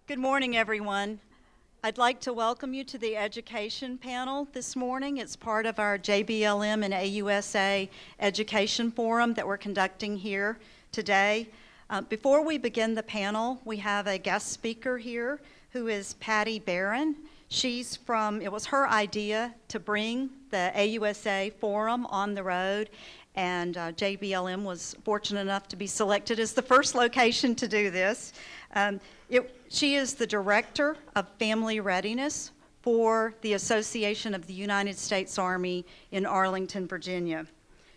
Good morning, everyone. I'd like to welcome you to the education panel this morning. It's part of our JBLM and AUSA Education Forum that we're conducting here today. Before we begin the panel, we have a guest speaker here who is Patty Barron. It was her idea to bring the AUSA Forum on the road, and JBLM was fortunate enough to be selected as the first location to do this. She is the Director of Family Readiness for the Association of the United States Army in Arlington, Virginia.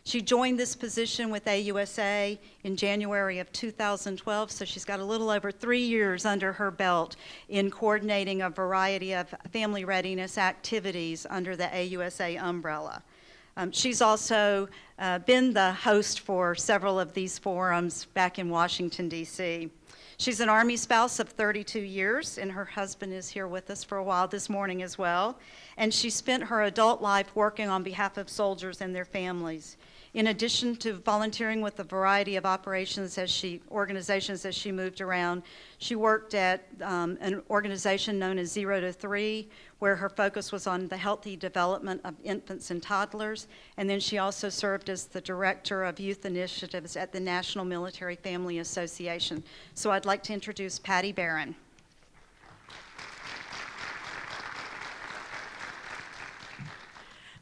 She joined this position with AUSA in January of 2012, so she's got a little over 3 years under her belt in coordinating a variety of family readiness activities under the AUSA umbrella. She's also been the host for several of these forums back in Washington, D.C. She's an Army spouse of 32 years, and her husband is here with us for a while this morning as well. And she spent her adult life working on behalf of soldiers and their families. In addition to volunteering with a variety of organizations as she moved around, she worked at an organization known as 0 to 3, where her focus was on the healthy development of infants and toddlers. And then she also served as the Director of Youth Initiatives at the National Military Family Association. So I'd like to introduce Patty Barron.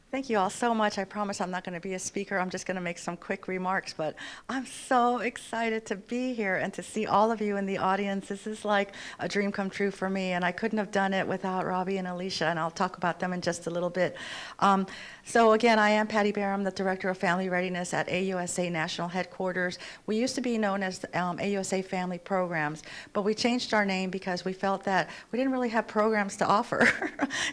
Thank you all so much. I promise I'm not going to be a speaker. I'm just going to make some quick remarks, but I'm so excited to be here and to see all of you in the audience. This is like a dream come true for me, and I couldn't have done it without Robbie and Alicia, and I'll talk about them in just a little bit. So again, I am Patty Barron, the Director of Family Readiness at AUSA National Headquarters. We used to be known as AUSA Family Programs, but we changed our name because we felt that we didn't really have programs to offer.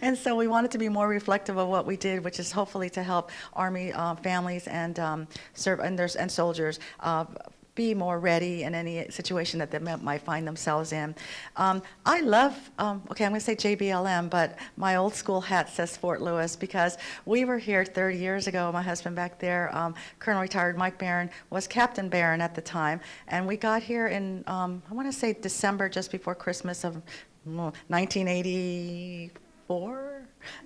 And so we wanted to be more reflective of what we did, which is hopefully to help Army families and soldiers be more ready in any situation that they might find themselves in. I love, okay, I'm going to say JBLM, but my old school hat says Fort Lewis, because we were here 30 years ago. My husband back there, Colonel retired Mike Barron, was Captain Barron at the time, and we got here in, I want to say December, just before Christmas of 1984?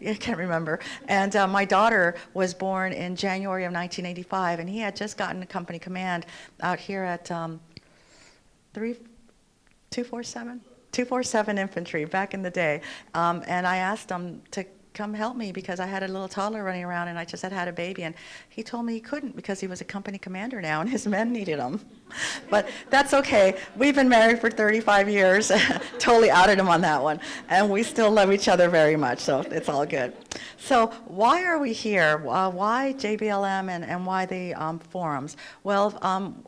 I can't remember. And my daughter was born in January of 1985, and he had just gotten a company command out here at 247 Infantry back in the day. And I asked him to come help me because I had a little toddler running around and I just had a baby, and he told me he couldn't because he was a company commander now and his men needed him. But that's okay. We've been married for 35 years, totally outed him on that one, and we still love each other very much, so it's all good. So why are we here? Why JBLM and why the forums? Well,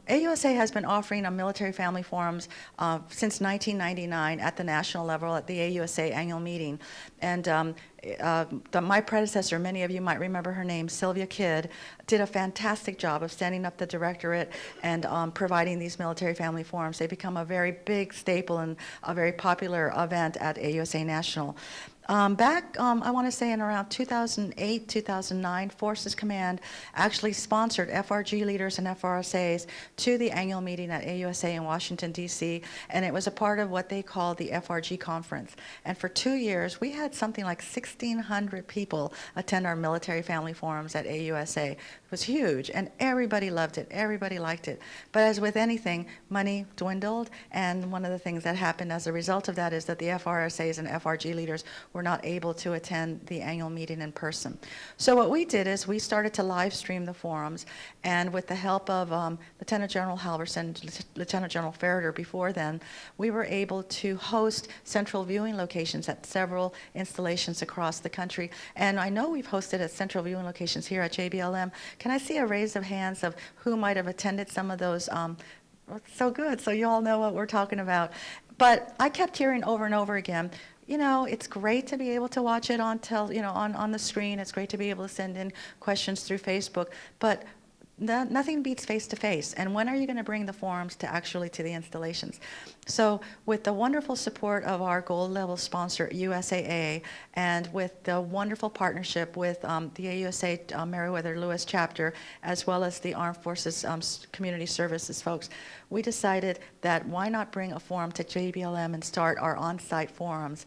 AUSA has been offering military family forums since 1999 at the national level at the AUSA annual meeting. And my predecessor, many of you might remember her name, Sylvia Kidd, did a fantastic job of standing up the directorate and providing these military family forums. They become a very big staple and a very popular event at AUSA National. Back, I want to say in around 2008, 2009, Forces Command actually sponsored FRG leaders and FRSAs to the annual meeting at AUSA in Washington, D.C., and it was a part of what they called the FRG conference. And for 2 years, we had something like 1,600 people attend our military family forums at AUSA. It was huge, and everybody loved it. Everybody liked it. But as with anything, money dwindled, and one of the things that happened as a result of that is that the FRSAs and FRG leaders were not able to attend the annual meeting in person. So what we did is we started to live stream the forums, and with the help of Lieutenant General Halverson, Lieutenant General Ferreter before then, we were able to host central viewing locations at several installations across the country. And I know we've hosted at central viewing locations here at JBLM. Can I see a raise of hands of who might have attended some of those? So good, so you all know what we're talking about. But I kept hearing over and over again, you know, it's great to be able to watch it on the screen. It's great to be able to send in questions through Facebook. But nothing beats face-to-face. And when are you going to bring the forums to the installations? So with the wonderful support of our gold level sponsor, USAA, and with the wonderful partnership with the AUSA Meriwether Lewis chapter, as well as the Armed Forces Community Services folks, we decided that why not bring a forum to JBLM and start our on-site forums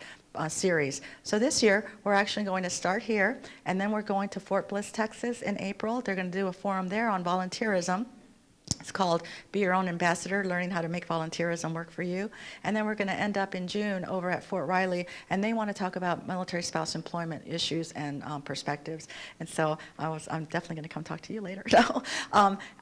series. So this year, we're actually going to start here, and then we're going to Fort Bliss, Texas in April. They're going to do a forum there on volunteerism. It's called Be Your Own Ambassador, Learning How to Make Volunteerism Work for You. And then we're going to end up in June over at Fort Riley, and they want to talk about military spouse employment issues and perspectives. And so I'm definitely going to come talk to you later. So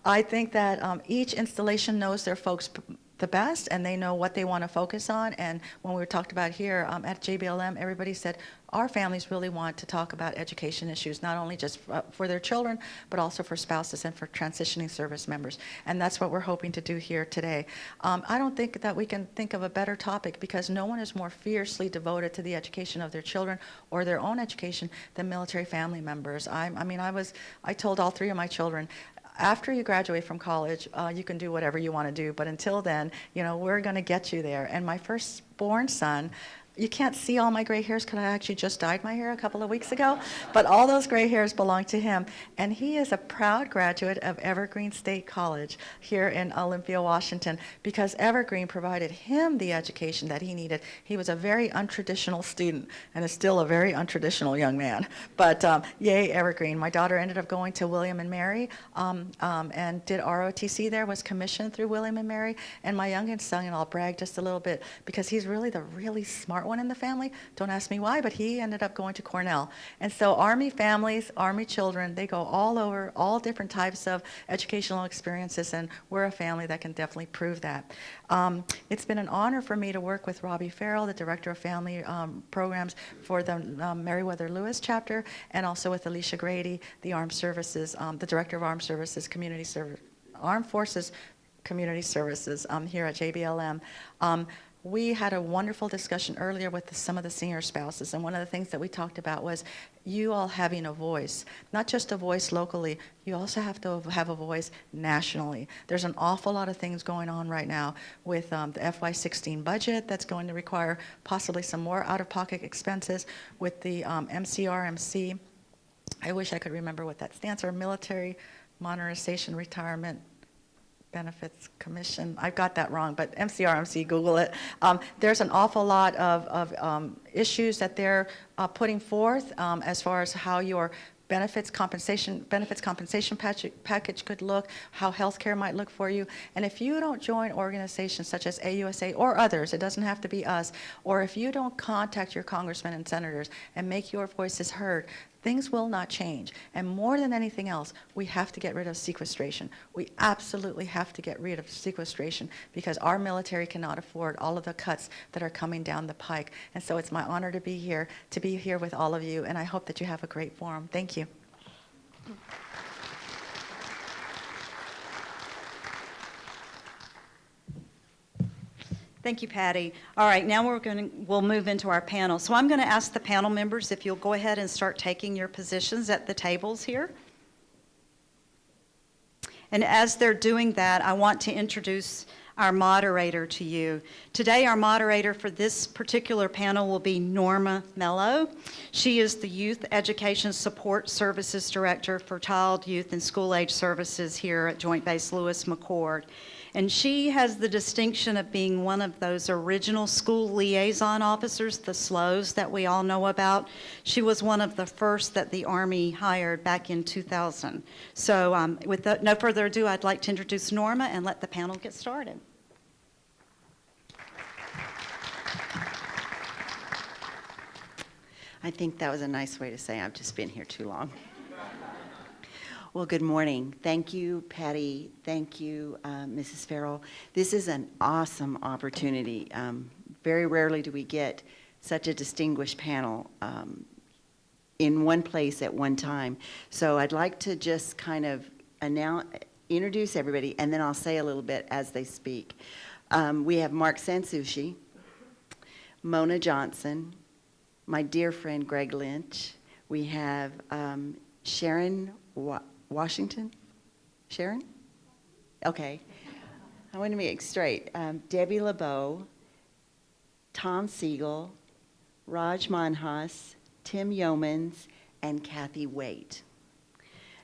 I think that each installation knows their folks the best, and they know what they want to focus on. And when we were talked about here at JBLM, everybody said our families really want to talk about education issues, not only just for their children, but also for spouses and for transitioning service members. And that's what we're hoping to do here today. I don't think that we can think of a better topic, because no one is more fiercely devoted to the education of their children or their own education than military family members. I told all three of my children, after you graduate from college, you can do whatever you want to do, but until then, we're going to get you there. And my firstborn son, you can't see all my gray hairs because I actually just dyed my hair a couple of weeks ago, but all those gray hairs belong to him. And he is a proud graduate of Evergreen State College here in Olympia, Washington, because Evergreen provided him the education that he needed. He was a very untraditional student and is still a very untraditional young man. But yay, Evergreen. My daughter ended up going to William and Mary and did ROTC there, was commissioned through William and Mary. And my youngest son, and I'll brag just a little bit, because he's really the really smart one in the family. Don't ask me why, but he ended up going to Cornell. And so Army families, Army children, they go all over, all different types of educational experiences, and we're a family that can definitely prove that. It's been an honor for me to work with Robbie Farrell, the Director of Family Programs for the Meriwether Lewis chapter, and also with Alicia Grady, the Armed Services, the Director of Armed Services, Armed Forces Community Services here at JBLM. We had a wonderful discussion earlier with some of the senior spouses, and one of the things that we talked about was you all having a voice, not just a voice locally, you also have to have a voice nationally. There's an awful lot of things going on right now with the FY16 budget that's going to require possibly some more out-of-pocket expenses, with the MCRMC. I wish I could remember what that stands for, Military Modernization Retirement Benefits Commission. I've got that wrong, but MCRMC, Google it. There's an awful lot of issues that they're putting forth as far as how your benefits compensation package could look, how healthcare might look for you. And if you don't join organizations such as AUSA or others, it doesn't have to be us, or if you don't contact your congressmen and senators and make your voices heard, things will not change. And more than anything else, we have to get rid of sequestration. We absolutely have to get rid of sequestration, because our military cannot afford all of the cuts that are coming down the pike. And so it's my honor to be here with all of you, and I hope that you have a great forum. Thank you. Thank you, Patty. All right, now we'll move into our panel. So I'm going to ask the panel members if you'll go ahead and start taking your positions at the tables here. And as they're doing that, I want to introduce our moderator to you. Today, our moderator for this particular panel will be Norma Mello. She is the Youth Education Support Services Director for Child, Youth, and School Age Services here at Joint Base Lewis-McChord. And she has the distinction of being one of those original school liaison officers, the SLOs that we all know about. She was one of the first that the Army hired back in 2000. So with no further ado, I'd like to introduce Norma and let the panel get started. I think that was a nice way to say I've just been here too long. Well, good morning. Thank you, Patty. Thank you, Mrs. Farrell. This is an awesome opportunity. Very rarely do we get such a distinguished panel in one place at one time. So I'd like to just kind of introduce everybody, and then I'll say a little bit as they speak. We have Mark Sansucci, Mona Johnson, my dear friend Greg Lynch. We have Sharon Washington, Sharon? Okay. I want to make it straight. Debbie LeBeau, Tom Siegel, Raj Manhas, Tim Yeomans, and Kathy Waite.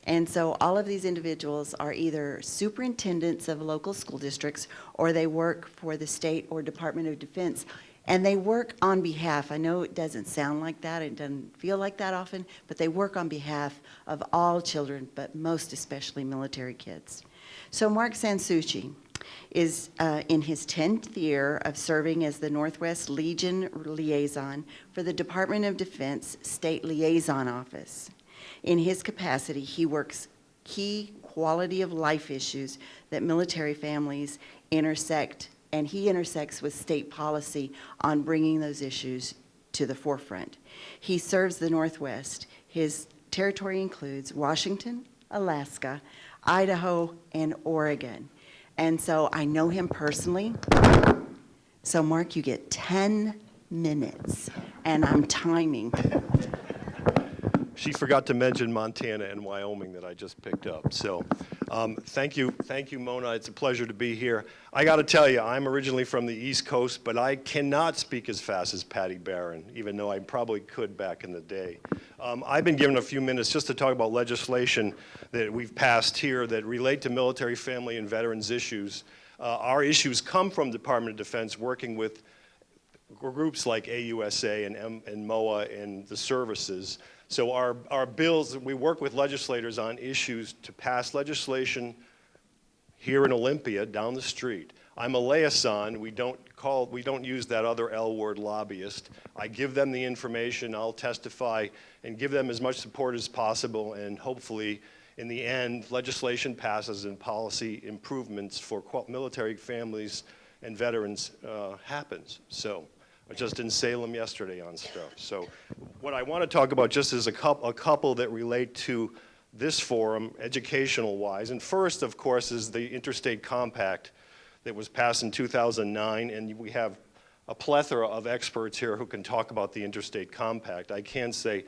And so all of these individuals are either superintendents of local school districts or they work for the state or Department of Defense. And they work on behalf, I know it doesn't sound like that, it doesn't feel like that often, but they work on behalf of all children, but most especially military kids. So Mark Sansucci is in his 10th year of serving as the Northwest Legion Liaison for the Department of Defense State Liaison Office. In his capacity, he works key quality of life issues that military families intersect, and he intersects with state policy on bringing those issues to the forefront. He serves the Northwest. His territory includes Washington, Alaska, Idaho, and Oregon. And so I know him personally. So Mark, you get 10 minutes, and I'm timing. She forgot to mention Montana and Wyoming that I just picked up. So thank you, Mona. It's a pleasure to be here. I got to tell you, I'm originally from the East Coast, but I cannot speak as fast as Patty Barron, even though I probably could back in the day. I've been given a few minutes just to talk about legislation that we've passed here that relate to military, family, and veterans issues. Our issues come from Department of Defense working with groups like AUSA and MOA and the services. So our bills, we work with legislators on issues to pass legislation here in Olympia down the street. I'm a liaison. We don't use that other L word, lobbyist. I give them the information, I'll testify and give them as much support as possible, and hopefully in the end legislation passes and policy improvements for military families and veterans happens. So just in Salem yesterday on stuff. So what I want to talk about just is a couple that relate to this forum, educational-wise. And first, of course, is the Interstate Compact that was passed in 2009, and we have a plethora of experts here who can talk about the Interstate Compact. I can say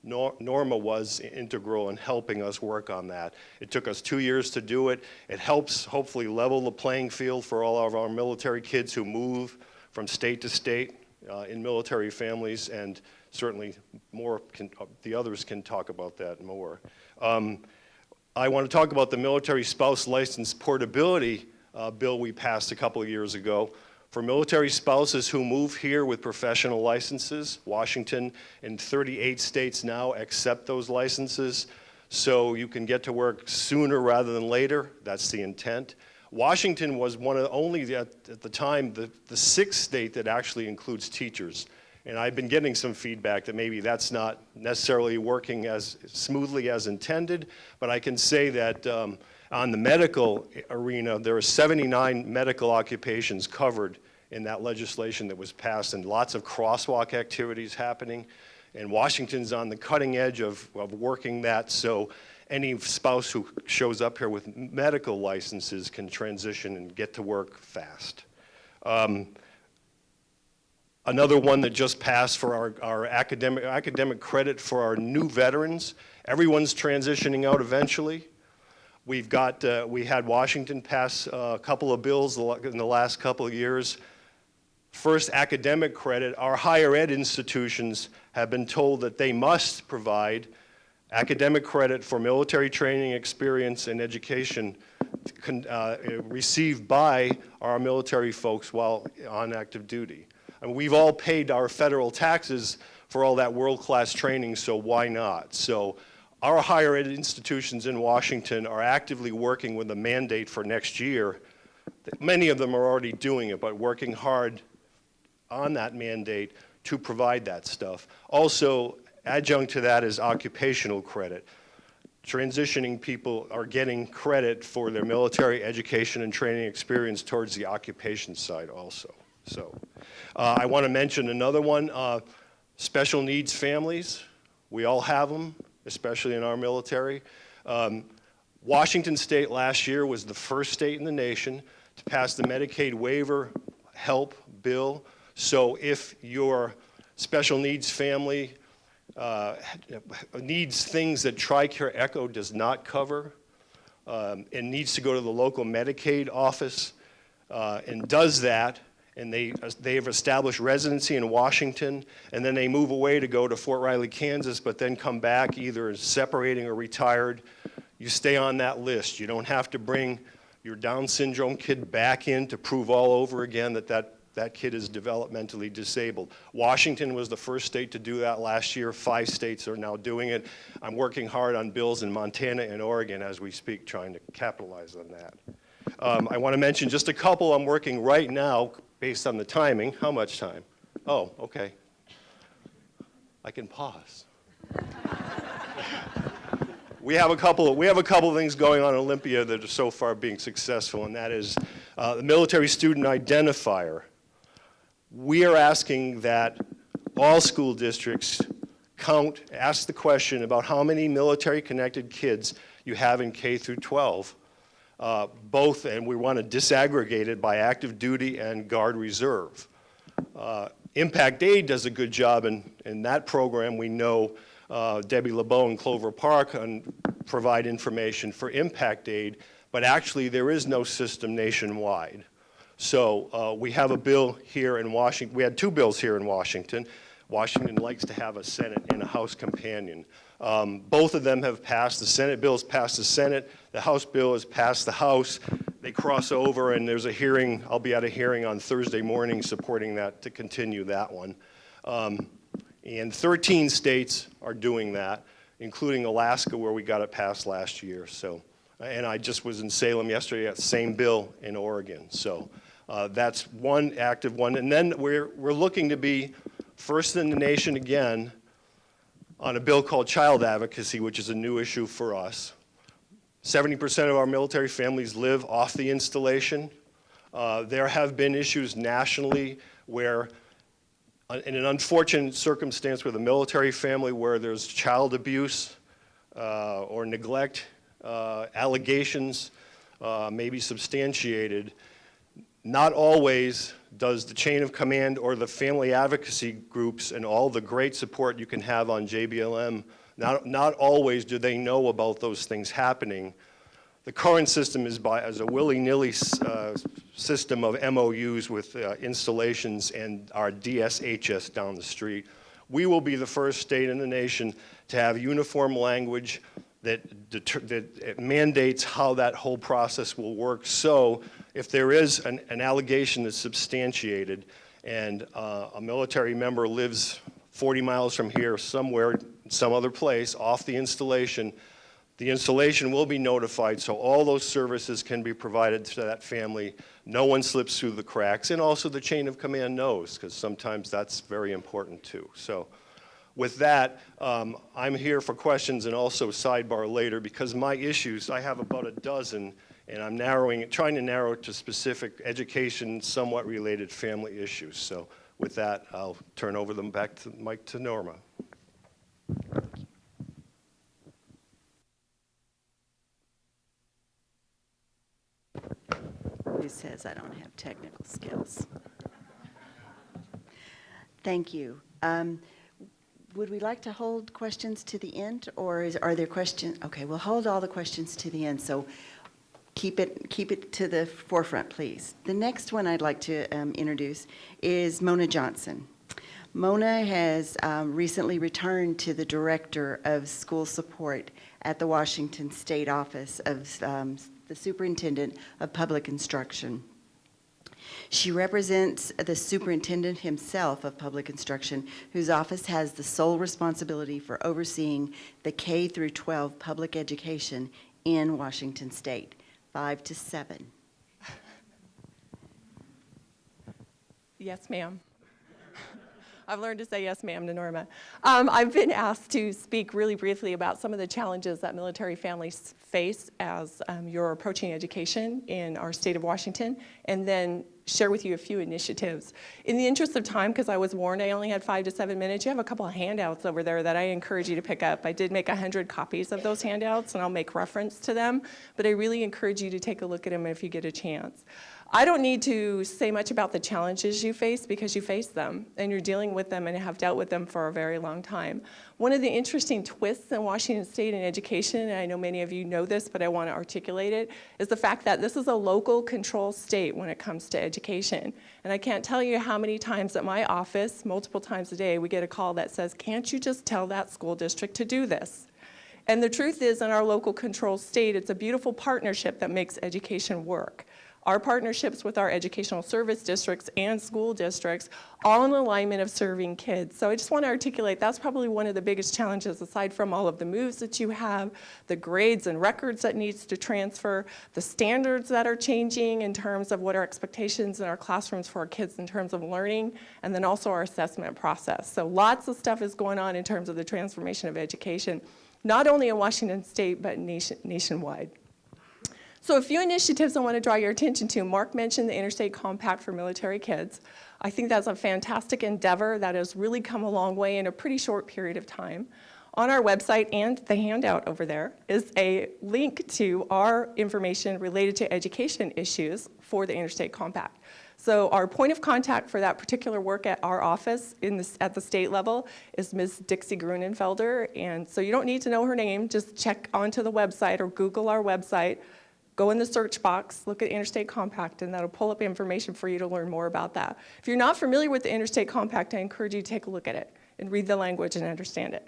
Norma was integral in helping us work on that. It took us 2 years to do it. It helps hopefully level the playing field for all of our military kids who move from state to state in military families, and certainly more the others can talk about that more. I want to talk about the military spouse license portability bill we passed a couple of years ago. For military spouses who move here with professional licenses, Washington and 38 states now accept those licenses, so you can get to work sooner rather than later. That's the intent. Washington was one of the only, at the time, the sixth state that actually includes teachers. And I've been getting some feedback that maybe that's not necessarily working as smoothly as intended, but I can say that on the medical arena, there are 79 medical occupations covered in that legislation that was passed, and lots of crosswalk activities happening. And Washington's on the cutting edge of working that, so any spouse who shows up here with medical licenses can transition and get to work fast. Another one that just passed for our academic credit for our new veterans. Everyone's transitioning out eventually. We had Washington pass a couple of bills in the last couple of years. First, academic credit. Our higher ed institutions have been told that they must provide academic credit for military training, experience, and education received by our military folks while on active duty. I mean, we've all paid our federal taxes for all that world-class training, so why not? So our higher ed institutions in Washington are actively working with a mandate for next year. Many of them are already doing it, but working hard on that mandate to provide that stuff. Also, adjunct to that is occupational credit. Transitioning people are getting credit for their military education and training experience towards the occupation side also. So I want to mention another one, special needs families. We all have them, especially in our military. Washington State last year was the first state in the nation to pass the Medicaid waiver help bill. So if your special needs family needs things that TRICARE Echo does not cover, and needs to go to the local Medicaid office and does that, and they've established residency in Washington, and then they move away to go to Fort Riley, Kansas, but then come back either as separating or retired, you stay on that list. You don't have to bring your Down syndrome kid back in to prove all over again that kid is developmentally disabled. Washington was the first state to do that last year. 5 states are now doing it. I'm working hard on bills in Montana and Oregon as we speak, trying to capitalize on that. I want to mention just a couple I'm working right now based on the timing. How much time? Oh, okay. I can pause. We have a couple of things going on in Olympia that are so far being successful, and that is the military student identifier. We are asking that all school districts ask the question about how many military-connected kids you have in K through 12, both, and we want to disaggregate it by active duty and Guard Reserve. Impact Aid does a good job in that program. We know Debbie LeBeau in Clover Park provide information for Impact Aid, but actually there is no system nationwide. So we have a bill here in Washington. We had 2 bills here in Washington. Washington likes to have a Senate and a House companion. Both of them have passed. The Senate bill has passed the Senate. The House bill has passed the House. They cross over, and there's a hearing. I'll be at a hearing on Thursday morning supporting that to continue that one. And 13 states are doing that, including Alaska, where we got it passed last year. So, and I just was in Salem yesterday at the same bill in Oregon. So that's one active one. And then we're looking to be first in the nation again on a bill called child advocacy, which is a new issue for us. 70% of our military families live off the installation. There have been issues nationally where, in an unfortunate circumstance with a military family where there's child abuse or neglect, allegations may be substantiated, not always does the chain of command or the family advocacy groups and all the great support you can have on JBLM, not always do they know about those things happening. The current system is as a willy-nilly system of MOUs with installations and our DSHS down the street. We will be the first state in the nation to have uniform language that mandates how that whole process will work. So if there is an allegation that's substantiated and a military member lives 40 miles from here somewhere, some other place, off the installation will be notified so all those services can be provided to that family. No one slips through the cracks, and also the chain of command knows, because sometimes that's very important too. So with that, I'm here for questions and also sidebar later, because my issues, I have about a dozen, and I'm trying to narrow it to specific education, somewhat related family issues. So with that, I'll turn over the mic to Norma. Who says I don't have technical skills? Thank you. Would we like to hold questions to the end, or are there questions? Okay, we'll hold all the questions to the end, so keep it to the forefront, please. The next one I'd like to introduce is Mona Johnson. Mona has recently returned to the Director of School Support at the Washington State Office of the Superintendent of Public Instruction. She represents the superintendent himself of public instruction, whose office has the sole responsibility for overseeing the K through 12 public education in Washington State, 5 to 7. Yes, ma'am. I've learned to say yes, ma'am, to Norma. I've been asked to speak really briefly about some of the challenges that military families face as you're approaching education in our state of Washington, and then share with you a few initiatives. In the interest of time, because I was warned I only had 5 to 7 minutes, you have a couple of handouts over there that I encourage you to pick up. I did make 100 copies of those handouts, and I'll make reference to them, but I really encourage you to take a look at them if you get a chance. I don't need to say much about the challenges you face because you face them and you're dealing with them and have dealt with them for a very long time. One of the interesting twists in Washington State in education, and I know many of you know this, but I want to articulate it, is the fact that this is a local control state when it comes to education. And I can't tell you how many times at my office, multiple times a day, we get a call that says, "Can't you just tell that school district to do this?" And the truth is, in our local control state, it's a beautiful partnership that makes education work. Our partnerships with our educational service districts and school districts, all in alignment of serving kids. So I just want to articulate that's probably one of the biggest challenges, aside from all of the moves that you have, the grades and records that needs to transfer, the standards that are changing in terms of what our expectations in our classrooms for our kids in terms of learning, and then also our assessment process. So lots of stuff is going on in terms of the transformation of education, not only in Washington State, but nationwide. So a few initiatives I want to draw your attention to. Mark mentioned the Interstate Compact for Military Kids. I think that's a fantastic endeavor that has really come a long way in a pretty short period of time. On our website and the handout over there is a link to our information related to education issues for the Interstate Compact. So our point of contact for that particular work at our office at the state level is Ms. Dixie Grunenfelder. And so you don't need to know her name, just check onto the website or Google our website. Go in the search box, look at Interstate Compact, and that'll pull up information for you to learn more about that. If you're not familiar with the Interstate Compact, I encourage you to take a look at it and read the language and understand it.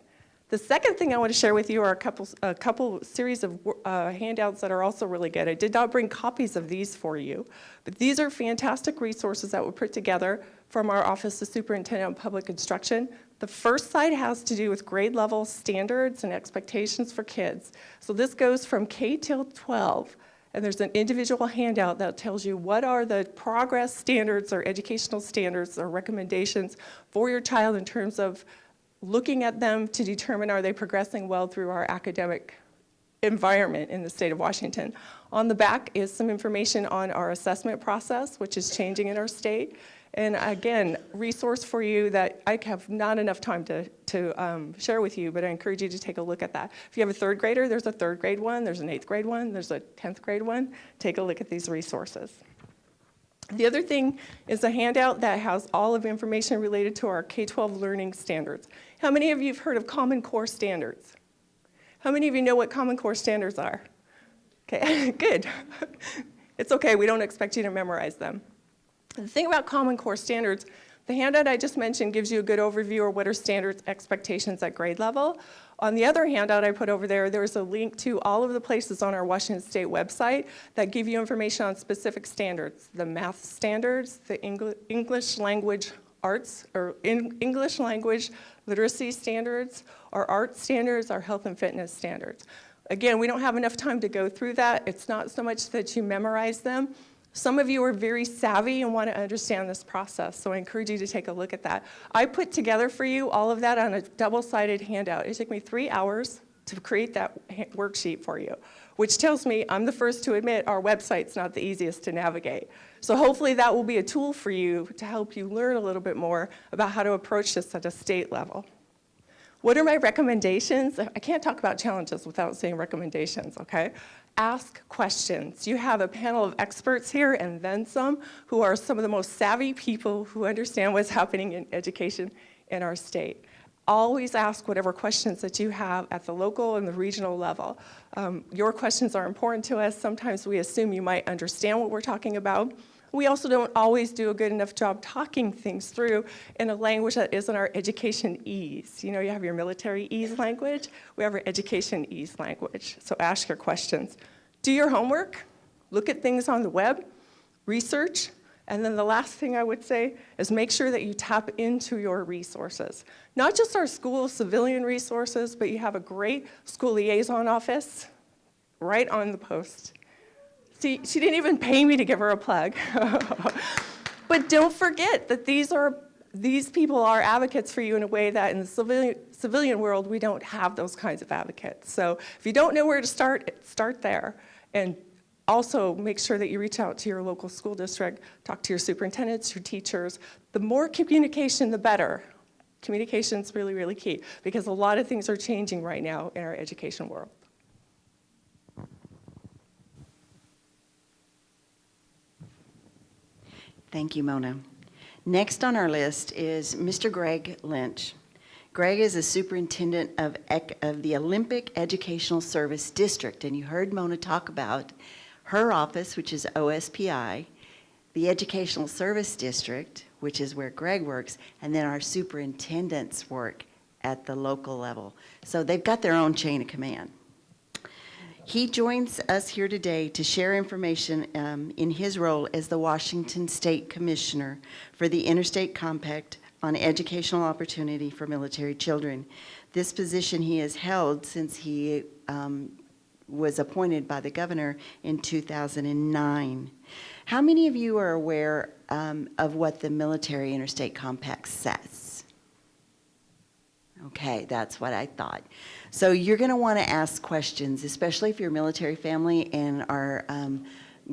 The second thing I want to share with you are a couple series of handouts that are also really good. I did not bring copies of these for you, but these are fantastic resources that were put together from our Office of Superintendent of Public Instruction. The first side has to do with grade level standards and expectations for kids. So this goes from K till 12. And there's an individual handout that tells you what are the progress standards or educational standards or recommendations for your child in terms of looking at them to determine are they progressing well through our academic environment in the state of Washington. On the back is some information on our assessment process, which is changing in our state. And again, resource for you that I have not enough time to share with you, but I encourage you to take a look at that. If you have a third grader, there's a third grade one, there's an 8th grade one, there's a 10th grade one. Take a look at these resources. The other thing is a handout that has all of the information related to our K-12 learning standards. How many of you have heard of Common Core standards? How many of you know what Common Core standards are? Okay, good. It's okay, we don't expect you to memorize them. The thing about Common Core standards, the handout I just mentioned gives you a good overview of what are standards expectations at grade level. On the other handout I put over there, there's a link to all of the places on our Washington State website that give you information on specific standards, the math standards, the English language arts, or English language literacy standards, our art standards, our health and fitness standards. Again, we don't have enough time to go through that. It's not so much that you memorize them. Some of you are very savvy and want to understand this process, so I encourage you to take a look at that. I put together for you all of that on a double-sided handout. It took me 3 hours to create that worksheet for you, which tells me I'm the first to admit our website's not the easiest to navigate. So hopefully that will be a tool for you to help you learn a little bit more about how to approach this at a state level. What are my recommendations? I can't talk about challenges without saying recommendations, okay? Ask questions. You have a panel of experts here and then some who are some of the most savvy people who understand what's happening in education in our state. Always ask whatever questions that you have at the local and the regional level. Your questions are important to us. Sometimes we assume you might understand what we're talking about. We also don't always do a good enough job talking things through in a language that isn't our education ease. You know, you have your military ease language, we have our education ease language. So ask your questions. Do your homework, look at things on the web, research, and then the last thing I would say is make sure that you tap into your resources. Not just our school civilian resources, but you have a great school liaison office right on the post. See, she didn't even pay me to give her a plug. But don't forget that these people are advocates for you in a way that in the civilian world, we don't have those kinds of advocates. So if you don't know where to start there. And also make sure that you reach out to your local school district, talk to your superintendents, your teachers. The more communication, the better. Communication is really, really key because a lot of things are changing right now in our education world. Thank you, Mona. Next on our list is Mr. Greg Lynch. Greg is a superintendent of the Olympic Educational Service District, and you heard Mona talk about her office, which is OSPI, the Educational Service District, which is where Greg works, and then our superintendents work at the local level. So they've got their own chain of command. He joins us here today to share information in his role as the Washington State Commissioner for the Interstate Compact on Educational Opportunity for Military Children. This position he has held since he was appointed by the governor in 2009. How many of you are aware of what the Military Interstate Compact says? Okay, that's what I thought. So you're going to want to ask questions, especially if you're a military family and are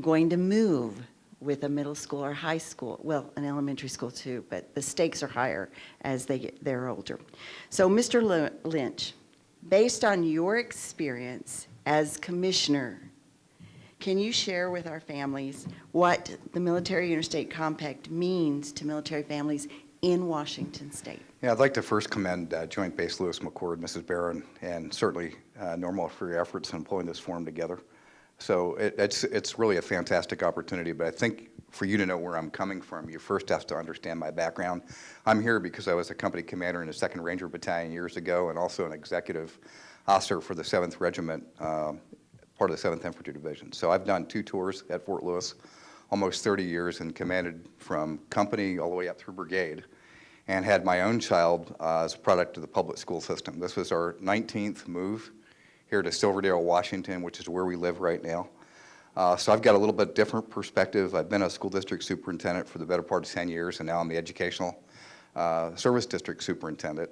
going to move with a middle school or high school, well, an elementary school too, but the stakes are higher as they're older. So Mr. Lynch, based on your experience as commissioner, can you share with our families what the Military Interstate Compact means to military families in Washington State? Yeah, I'd like to first commend Joint Base Lewis McChord, Mrs. Barron, and certainly Normal for your efforts in pulling this forum together. So it's really a fantastic opportunity, but I think for you to know where I'm coming from, you first have to understand my background. I'm here because I was a company commander in the 2nd Ranger Battalion years ago and also an executive officer for the 7th Regiment, part of the 7th Infantry Division. So I've done 2 tours at Fort Lewis, almost 30 years, and commanded from company all the way up through brigade, and had my own child as a product of the public school system. This was our 19th move here to Silverdale, Washington, which is where we live right now. So I've got a little bit different perspective. I've been a school district superintendent for the better part of 10 years, and now I'm the educational service district superintendent.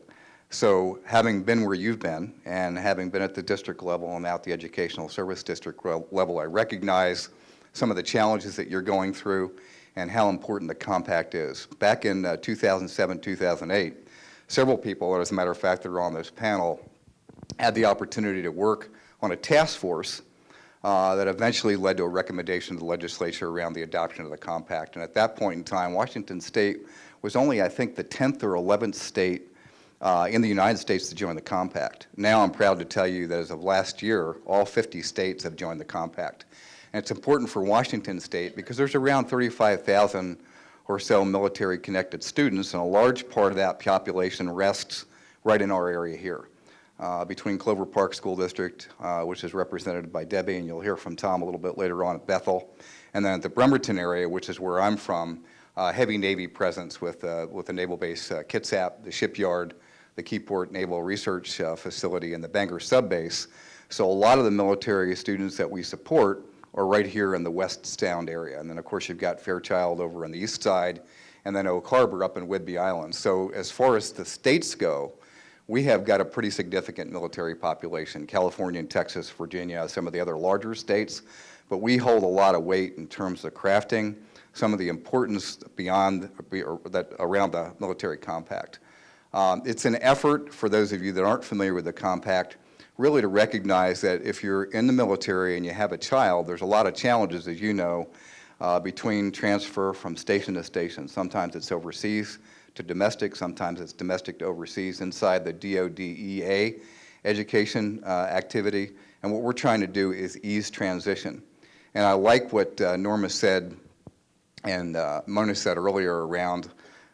So having been where you've been, and having been at the district level and now at the educational service district level, I recognize some of the challenges that you're going through and how important the compact is. Back in 2007, 2008, several people, as a matter of fact, that are on this panel, had the opportunity to work on a task force that eventually led to a recommendation to the legislature around the adoption of the compact. And at that point in time, Washington State was only, I think, the 10th or 11th state in the United States to join the compact. Now I'm proud to tell you that as of last year, all 50 states have joined the compact. And it's important for Washington State because there's around 35,000 or so military-connected students, and a large part of that population rests right in our area here. Between Clover Park School District, which is represented by Debbie, and you'll hear from Tom a little bit later on at Bethel, and then at the Bremerton area, which is where I'm from, heavy Navy presence with the Naval Base Kitsap, the shipyard, the Keyport Naval Research Facility, and the Bangor Sub Base. So a lot of the military students that we support are right here in the West Sound area. And then, of course, you've got Fairchild over on the east side, and then Oak Harbor up in Whidbey Island. So as far as the states go, we have got a pretty significant military population. California and Texas, Virginia, some of the other larger states, but we hold a lot of weight in terms of crafting some of the importance beyond that around the military compact. It's an effort, for those of you that aren't familiar with the compact, really to recognize that if you're in the military and you have a child, there's a lot of challenges, as you know, between transfer from station to station. Sometimes it's overseas to domestic, sometimes it's domestic to overseas inside the DODEA education activity. And what we're trying to do is ease transition. And I like what Norma said and Mona said earlier around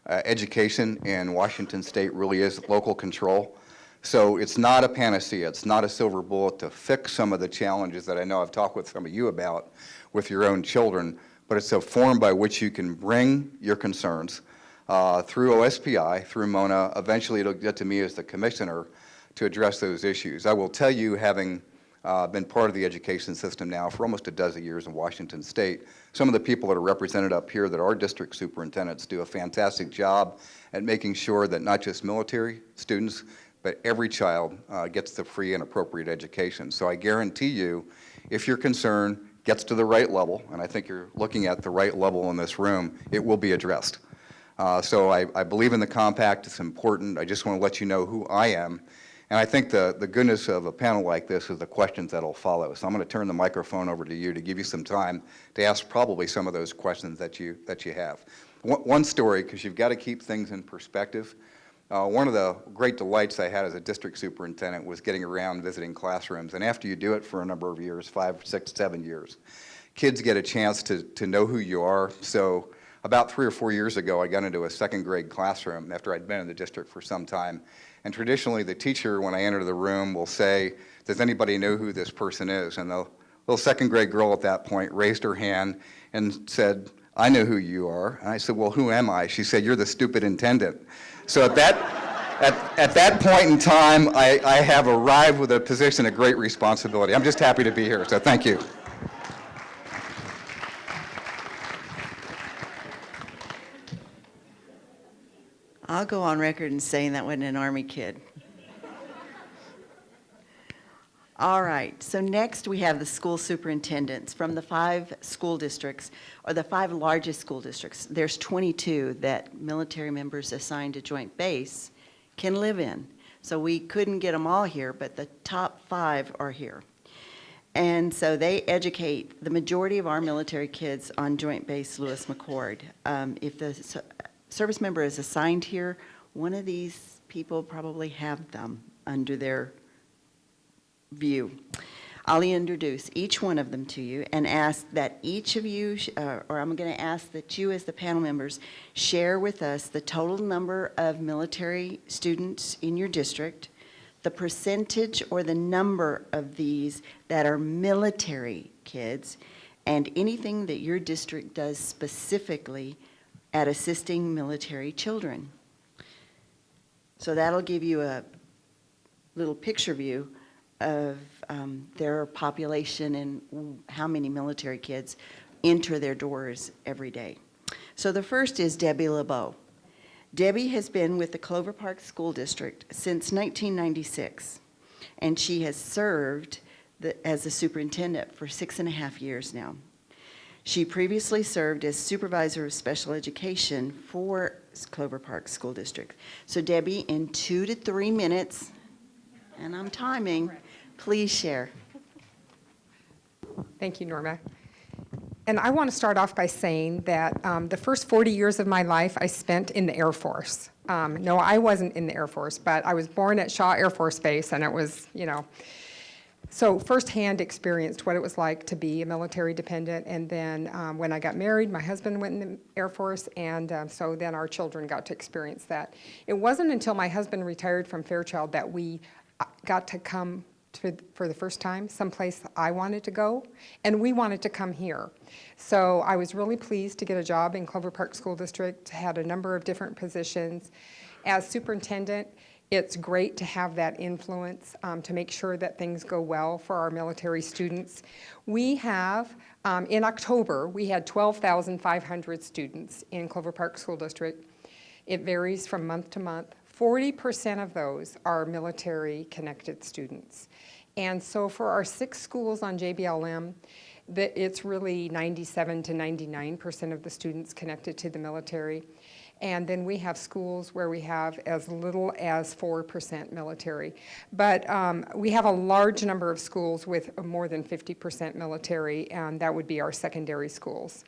education in Washington State really is local control. So it's not a panacea, it's not a silver bullet to fix some of the challenges that I know I've talked with some of you about with your own children, but it's a form by which you can bring your concerns through OSPI, through Mona. Eventually it'll get to me as the commissioner to address those issues. I will tell you, having been part of the education system now for almost a dozen years in Washington State, some of the people that are represented up here that are district superintendents do a fantastic job at making sure that not just military students, but every child gets the free and appropriate education. So I guarantee you, if your concern gets to the right level, and I think you're looking at the right level in this room, it will be addressed. So I believe in the compact, it's important. I just want to let you know who I am And I think the goodness of a panel like this is the questions that'll follow. So I'm going to turn the microphone over to you to give you some time to ask probably some of those questions that you have. One story, because you've got to keep things in perspective. One of the great delights I had as a district superintendent was getting around visiting classrooms. And after you do it for a number of years, 5, 6, 7 years, kids get a chance to know who you are. So about 3 or 4 years ago, I got into a second grade classroom after I'd been in the district for some time. And traditionally, the teacher, when I enter the room, will say, does anybody know who this person is? And the little second grade girl at that point raised her hand and said, I know who you are. And I said, well, who am I? She said, you're the stupid intendant. So at that point in time, I have arrived with a position of great responsibility. I'm just happy to be here, so thank you. I'll go on record in saying that wasn't an Army kid. All right, so next we have the school superintendents from the 5 school districts, or the 5 largest school districts. There's 22 that military members assigned to Joint Base can live in. So we couldn't get them all here, but the top 5 are here. And so they educate the majority of our military kids on Joint Base Lewis McChord. If the service member is assigned here, one of these people probably have them under their view. I'll introduce each one of them to you and ask that each of you, or I'm going to ask that you as the panel members share with us the total number of military students in your district, the percentage or the number of these that are military kids, and anything that your district does specifically at assisting military children. So that'll give you a little picture view of their population and how many military kids enter their doors every day. So the first is Debbie LeBeau. Debbie has been with the Clover Park School District since 1996, and she has served as a superintendent for 6.5 years now. She previously served as supervisor of special education for Clover Park School District. So Debbie, in 2 to 3 minutes, and I'm timing, please share. Thank you, Norma. And I want to start off by saying that the first 40 years of my life I spent in the Air Force. No, I wasn't in the Air Force, but I was born at Shaw Air Force Base, and it was, so firsthand experienced what it was like to be a military dependent. And then when I got married, my husband went in the Air Force, and so then our children got to experience that. It wasn't until my husband retired from Fairchild that we got to come for the first time someplace I wanted to go, and we wanted to come here. So I was really pleased to get a job in Clover Park School District, had a number of different positions. As superintendent, it's great to have that influence to make sure that things go well for our military students. We have, in October, we had 12,500 students in Clover Park School District. It varies from month to month. 40% of those are military-connected students. And so for our 6 schools on JBLM, it's really 97 to 99% of the students connected to the military. And then we have schools where we have as little as 4% military. But we have a large number of schools with more than 50% military, and that would be our secondary schools.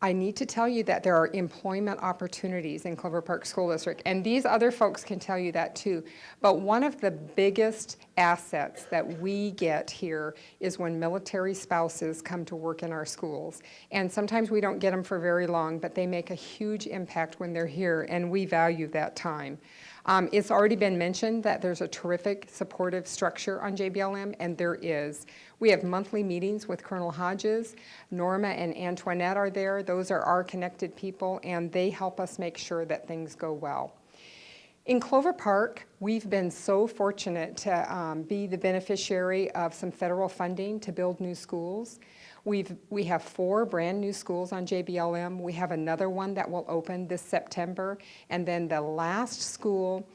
I need to tell you that there are employment opportunities in Clover Park School District, and these other folks can tell you that too. But one of the biggest assets that we get here is when military spouses come to work in our schools. And sometimes we don't get them for very long, but they make a huge impact when they're here, and we value that time. It's already been mentioned that there's a terrific supportive structure on JBLM, and there is. We have monthly meetings with Colonel Hodges. Norma and Antoinette are there. Those are our connected people, and they help us make sure that things go well. In Clover Park, we've been so fortunate to be the beneficiary of some federal funding to build new schools. We have 4 brand new schools on JBLM. We have another one that will open this September. And then the last school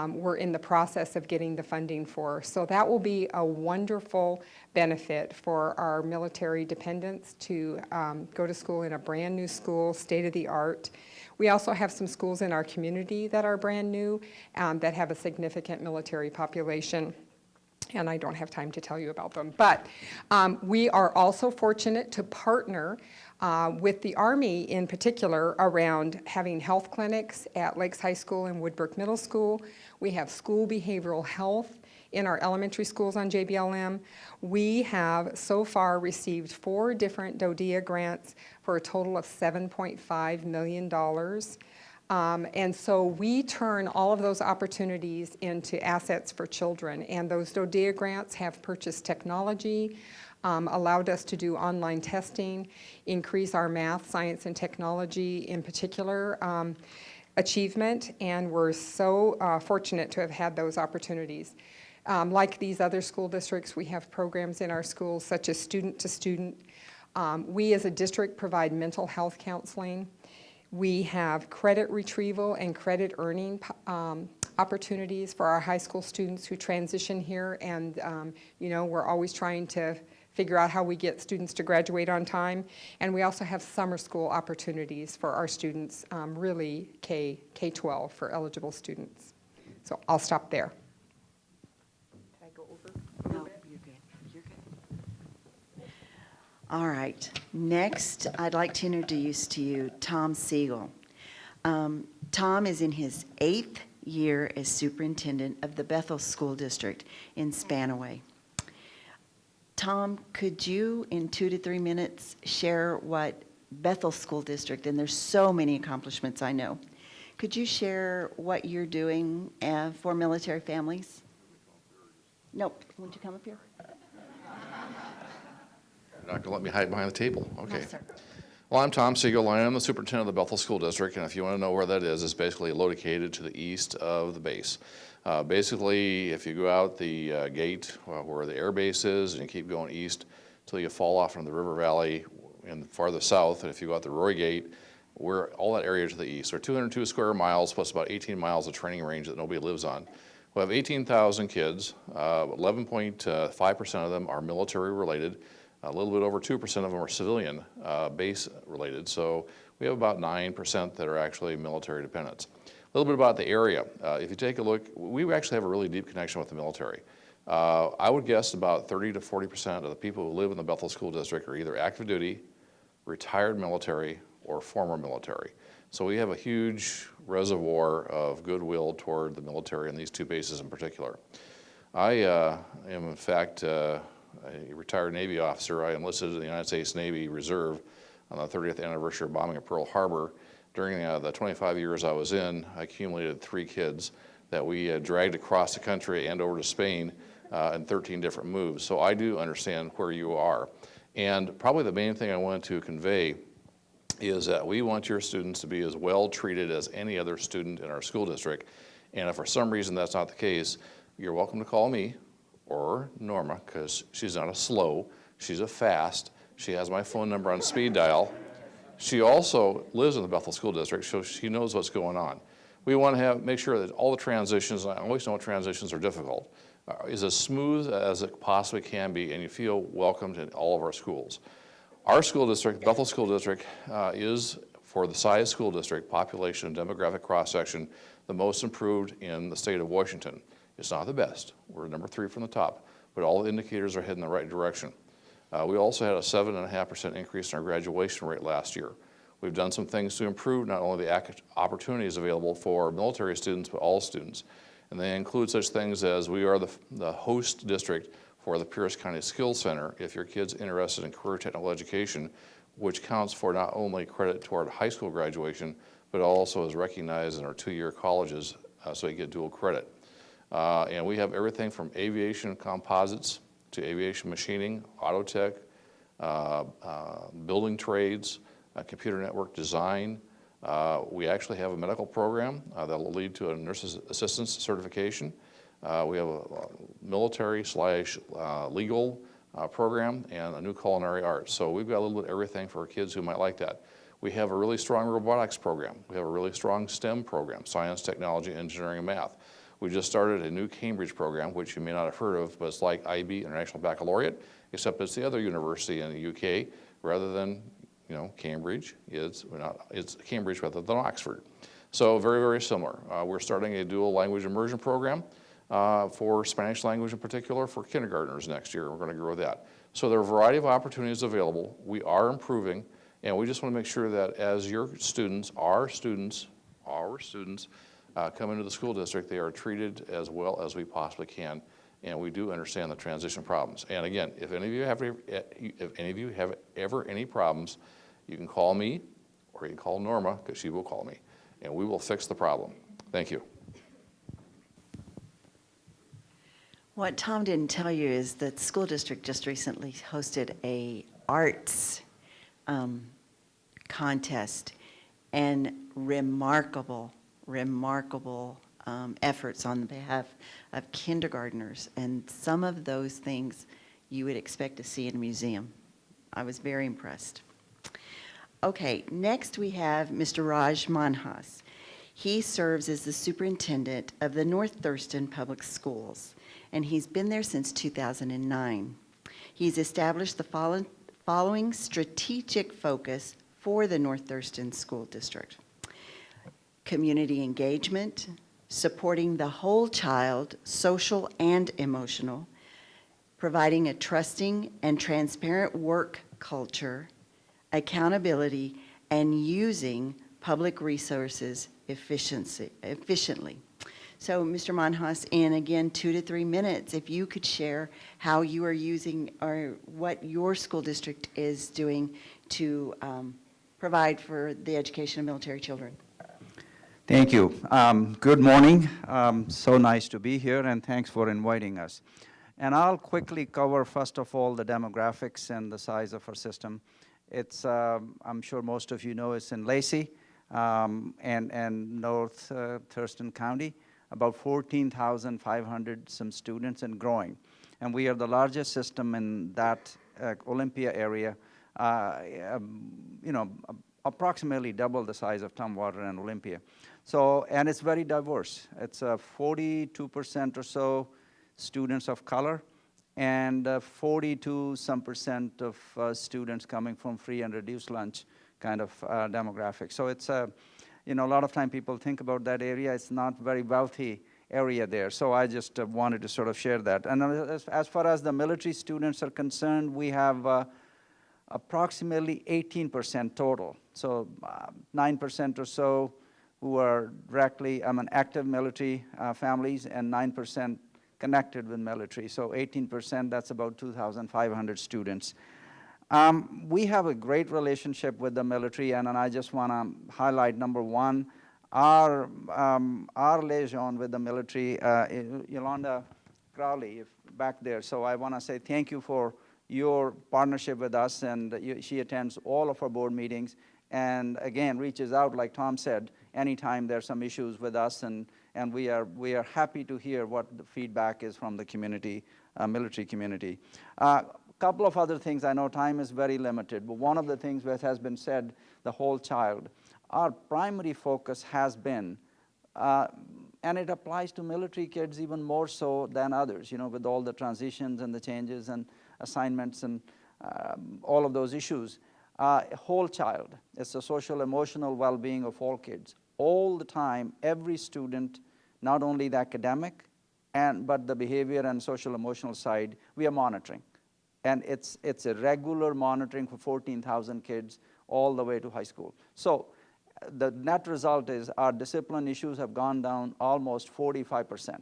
we're in the process of getting the funding for. So that will be a wonderful benefit for our military dependents to go to school in a brand new school, state of the art. We also have some schools in our community that are brand new that have a significant military population. And I don't have time to tell you about them. But we are also fortunate to partner with the Army in particular around having health clinics at Lakes High School and Woodbrook Middle School. We have school behavioral health in our elementary schools on JBLM. We have so far received 4 different DODEA grants for a total of $7.5 million. And so we turn all of those opportunities into assets for children. And those DODEA grants have purchased technology, allowed us to do online testing, increase our math, science, and technology in particular achievement. And we're so fortunate to have had those opportunities. Like these other school districts, we have programs in our schools such as student to student. We as a district provide mental health counseling. We have credit retrieval and credit earning opportunities for our high school students who transition here, and we're always trying to figure out how we get students to graduate on time. And we also have summer school opportunities for our students, really K-12 for eligible students. So I'll stop there. Did I go over? No, you're good. You're good. All right. Next, I'd like to introduce to you Tom Siegel. Tom is in his 8th year as superintendent of the Bethel School District in Spanaway. Tom, could you, in 2 to 3 minutes, share what Bethel School District, and there's so many accomplishments I know, could you share what you're doing for military families? Nope. Won't you come up here? You're not going to let me hide behind the table. Okay. No, sir. Well, I'm Tom Siegel. I am the superintendent of the Bethel School District, and if you want to know where that is, it's basically located to the east of the base. Basically, if you go out the gate where the air base is, and you keep going east until you fall off into the river valley and farther south, and if you go out the Roy Gate, we're all that area to the east. We're 202 square miles plus about 18 miles of training range that nobody lives on. We have 18,000 kids. 11.5% of them are military related. A little bit over 2% of them are civilian base related. So we have about 9% that are actually military dependents. A little bit about the area. If you take a look, we actually have a really deep connection with the military. I would guess about 30 to 40% of the people who live in the Bethel School District are either active duty, retired military, or former military. So we have a huge reservoir of goodwill toward the military in these 2 bases in particular. I am, in fact, a retired Navy officer. I enlisted in the United States Navy Reserve on the 30th anniversary of bombing of Pearl Harbor. During the 25 years I was in, I accumulated 3 kids that we dragged across the country and over to Spain in 13 different moves. So I do understand where you are. And probably the main thing I wanted to convey is that we want your students to be as well treated as any other student in our school district. And if for some reason that's not the case, you're welcome to call me or Norma, because she's not a slow, she's a fast. She has my phone number on speed dial. She also lives in the Bethel School District, so she knows what's going on. We want to make sure that all the transitions, I always know transitions are difficult, is as smooth as it possibly can be, and you feel welcomed in all of our schools. Our school district, Bethel School District, is, for the size school district, population and demographic cross-section, the most improved in the state of Washington. It's not the best. We're number 3 from the top, but all the indicators are heading in the right direction. We also had a 7.5% increase in our graduation rate last year. We've done some things to improve not only the opportunities available for military students, but all students. And they include such things as we are the host district for the Pierce County Skills Center if your kid's interested in career technical education, which counts for not only credit toward high school graduation, but also is recognized in our 2-year colleges, so you get dual credit. And we have everything from aviation composites to aviation machining, auto tech, building trades, computer network design. We actually have a medical program that will lead to a nurse's assistance certification. We have a military/legal program and a new culinary arts. So we've got a little bit of everything for kids who might like that. We have a really strong robotics program. We have a really strong STEM program, science, technology, engineering, and math. We just started a new Cambridge program, which you may not have heard of, but it's like IB, International Baccalaureate, except it's the other university in the UK. Rather than Cambridge is, it's Cambridge rather than Oxford. So very, very similar. We're starting a dual language immersion program for Spanish language in particular for kindergartners next year. We're going to grow that. So there are a variety of opportunities available. We are improving, and we just want to make sure that as your students, our students come into the school district, they are treated as well as we possibly can, and we do understand the transition problems. And again, if any of you have ever any problems, you can call me or you can call Norma, because she will call me, and we will fix the problem. Thank you. What Tom didn't tell you is that the school district just recently hosted a arts contest, and remarkable efforts on behalf of kindergartners, and some of those things you would expect to see in a museum. I was very impressed. Okay, next we have Mr. Raj Manhas. He serves as the superintendent of the North Thurston Public Schools, and he's been there since 2009. He's established the following strategic focus for the North Thurston School District: community engagement, supporting the whole child, social and emotional, providing a trusting and transparent work culture, accountability, and using public resources efficiently. So, Mr. Manhas, in again 2 to 3 minutes, if you could share how you are using or what your school district is doing to provide for the education of military children. Thank you. Good morning. So nice to be here, and thanks for inviting us. And I'll quickly cover, first of all, the demographics and the size of our system. It's, I'm sure most of you know, it's in Lacey and North Thurston County, about 14,500 some students and growing. And we are the largest system in that Olympia area, approximately double the size of Tumwater and Olympia. So, and it's very diverse. It's 42% or so students of color, and 42% of students coming from free and reduced lunch kind of demographic. So it's a lot of time people think about that area. It's not very wealthy area there. So I just wanted to sort of share that. And as far as the military students are concerned, we have approximately 18% total. So 9% or so who are directly, active military families, and 9% connected with military. So 18%, that's about 2,500 students. We have a great relationship with the military, and I just want to highlight, number one, our liaison with the military, Yolanda Crowley, back there. So I want to say thank you for your partnership with us, and she attends all of our board meetings, and again reaches out, like Tom said, anytime there's some issues with us, and we are happy to hear what the feedback is from the community, military community. Couple of other things. I know time is very limited, but one of the things that has been said, the whole child. Our primary focus has been, and it applies to military kids even more so than others, with all the transitions and the changes and assignments and all of those issues. Whole child. It's the social emotional well-being of all kids. All the time, every student, not only the academic, but the behavior and social emotional side, we are monitoring. And it's a regular monitoring for 14,000 kids all the way to high school. So the net result is our discipline issues have gone down almost 45%,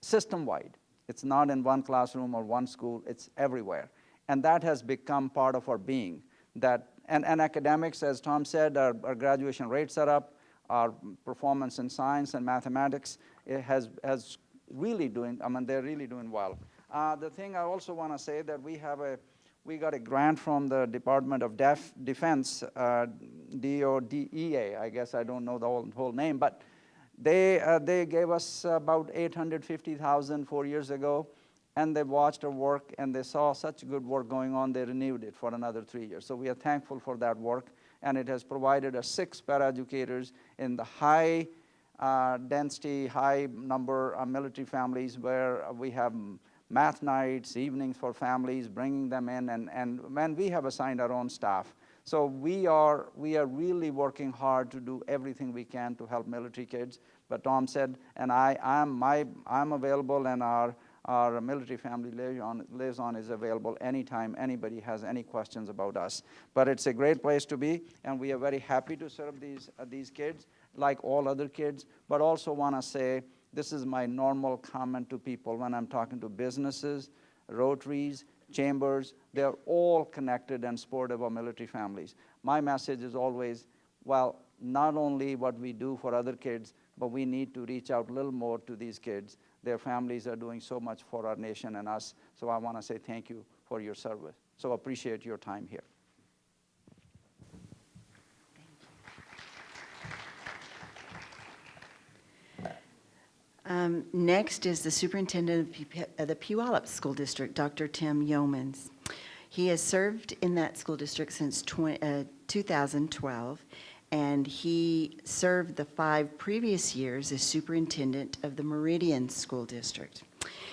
system-wide. It's not in one classroom or one school, it's everywhere. And that has become part of our being. And academics, as Tom said, our graduation rates are up, our performance in science and mathematics has really doing, they're really doing well. The thing I also want to say that we got a grant from the Department of Defense, DODEA, I guess I don't know the whole name, but they gave us about $850,000 4 years ago, and they watched our work and they saw such good work going on, they renewed it for another 3 years. So we are thankful for that work, and it has provided us 6 paraeducators in the high density, high number military families where we have math nights, evenings for families, bringing them in, and when we have assigned our own staff. So we are really working hard to do everything we can to help military kids. But Tom said, and I'm available, and our military family liaison is available anytime anybody has any questions about us. But it's a great place to be, and we are very happy to serve these kids like all other kids. But also want to say, this is my normal comment to people when I'm talking to businesses, Rotaries, chambers. They're all connected and supportive of military families. My message is always, well, not only what we do for other kids, but we need to reach out a little more to these kids. Their families are doing so much for our nation and us, so I want to say thank you for your service. So appreciate your time here. Next is the superintendent of the Puyallup School District, Dr. Tim Yeomans. He has served in that school district since 2012, and he served the 5 previous years as superintendent of the Meridian School District.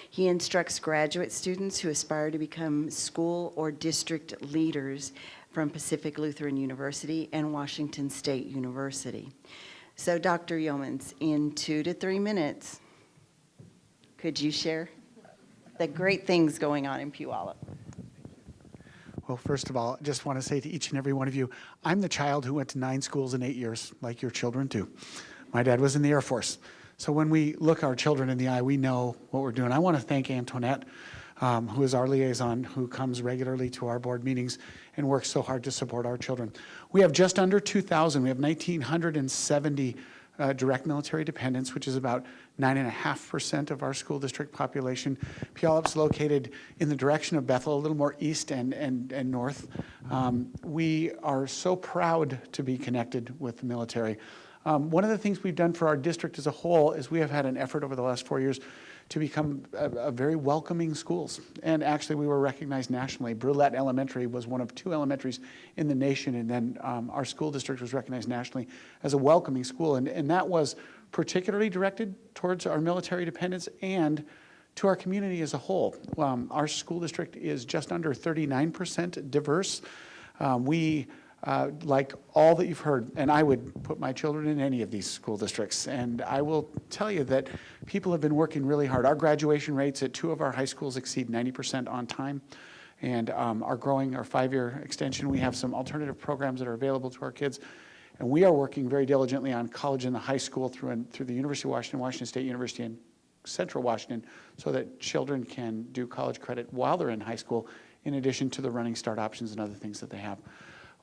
He instructs graduate students who aspire to become school or district leaders from Pacific Lutheran University and Washington State University. So Dr. Yeomans, in 2 to 3 minutes, could you share the great things going on in Puyallup? Well, first of all, I just want to say to each and every one of you, I'm the child who went to 9 schools in 8 years, like your children do. My dad was in the Air Force. So when we look our children in the eye, we know what we're doing. I want to thank Antoinette, who is our liaison, who comes regularly to our board meetings and works so hard to support our children. We have just under 2,000. We have 1,970 direct military dependents, which is about 9.5% of our school district population. Puyallup's located in the direction of Bethel, a little more east and north. We are so proud to be connected with the military. One of the things we've done for our district as a whole is we have had an effort over the last 4 years to become a very welcoming schools. And actually, we were recognized nationally. Brulette Elementary was one of 2 elementaries in the nation, and then our school district was recognized nationally as a welcoming school. And that was particularly directed towards our military dependents and to our community as a whole. Our school district is just under 39% diverse. Like all that you've heard, and I would put my children in any of these school districts, and I will tell you that people have been working really hard. Our graduation rates at 2 of our high schools exceed 90% on time, and are growing our 5-year extension. We have some alternative programs that are available to our kids, and we are working very diligently on college and the high school through the University of Washington, Washington State University, and Central Washington, so that children can do college credit while they're in high school, in addition to the Running Start options and other things that they have.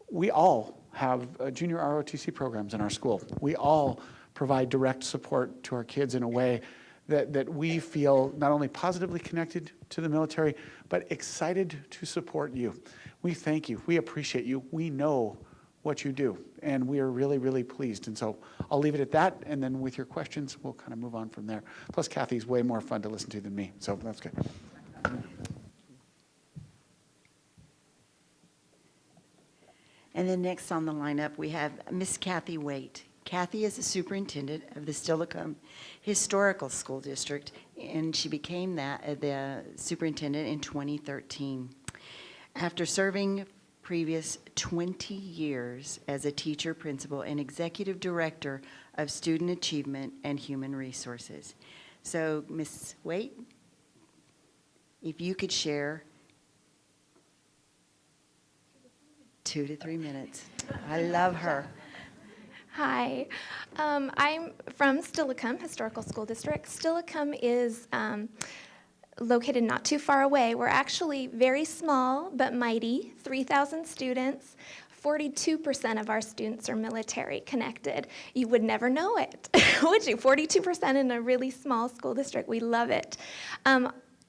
We all have junior ROTC programs in our school. We all provide direct support to our kids in a way that we feel not only positively connected to the military, but excited to support you. We thank you. We appreciate you. We know what you do, and we are really, really pleased. And so I'll leave it at that, and then with your questions, we'll kind of move on from there. Plus, Kathy's way more fun to listen to than me, so that's good. And then next on the lineup, we have Miss Kathy Waite. Kathy is the superintendent of the Steilacoom Historical School District, and she became the superintendent in 2013. After serving previous 20 years as a teacher, principal, and executive director of student achievement and human resources. So, Miss Waite, if you could share 2 to 3 minutes. I love her. Hi, I'm from Steilacoom Historical School District. Steilacoom is located not too far away. We're actually very small but mighty, 3,000 students. 42% of our students are military connected. You would never know it, would you? 42% in a really small school district. We love it.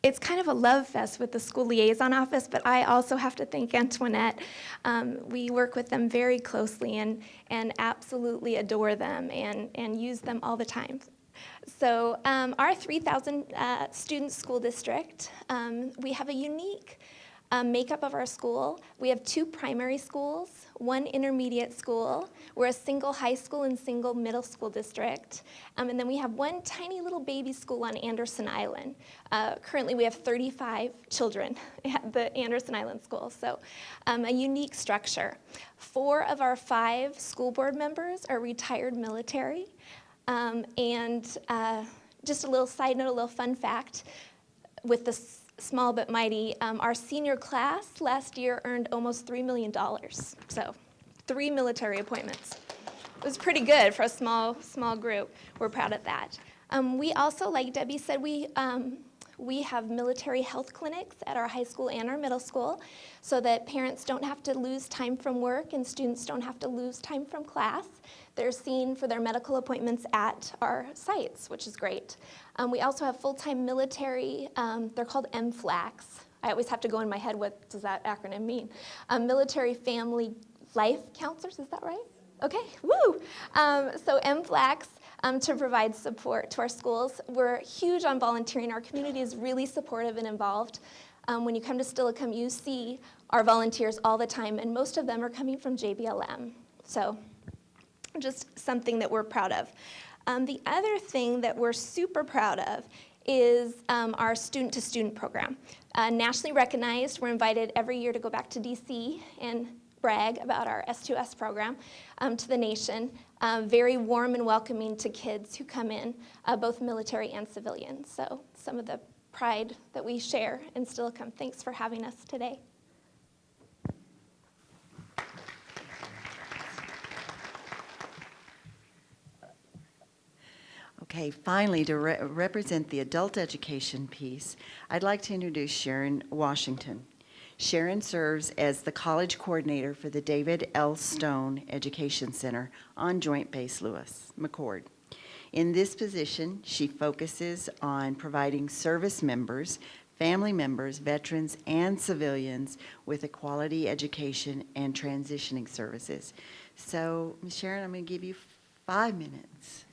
It's kind of a love fest with the school liaison office, but I also have to thank Antoinette. We work with them very closely and absolutely adore them and use them all the time. So our 3,000 student school district, we have a unique Makeup of our school, we have 2 primary schools, 1 intermediate school. We're a single high school and single middle school district. And then we have 1 tiny little baby school on Anderson Island. Currently, we have 35 children at the Anderson Island School, so a unique structure. 4 of our 5 school board members are retired military. Just a little side note, a little fun fact, with the small but mighty, our senior class last year earned almost $3 million. So 3 military appointments. It was pretty good for a small group. We're proud of that. We also, like Debbie said, we have military health clinics at our high school and our middle school so that parents don't have to lose time from work and students don't have to lose time from class. They're seen for their medical appointments at our sites, which is great. We also have full-time military, they're called MFLACs. I always have to go in my head, what does that acronym mean? Military Family Life Counselors, is that right? Okay, woo! So MFLACs, to provide support to our schools. We're huge on volunteering. Our community is really supportive and involved. When you come to Steilacoom, you see our volunteers all the time, and most of them are coming from JBLM. So just something that we're proud of. The other thing that we're super proud of is our student-to-student program. Nationally recognized, we're invited every year to go back to DC and brag about our S2S program to the nation. Very warm and welcoming to kids who come in, both military and civilian. So some of the pride that we share in Steilacoom. Thanks for having us today. Okay, finally, to represent the adult education piece, I'd like to introduce Sharon Washington. Sharon serves as the college coordinator for the David L. Stone Education Center on Joint Base Lewis McChord. In this position, she focuses on providing service members, family members, veterans, and civilians with a quality education and transitioning services. So, Ms. Sharon, I'm going to give you 5 minutes.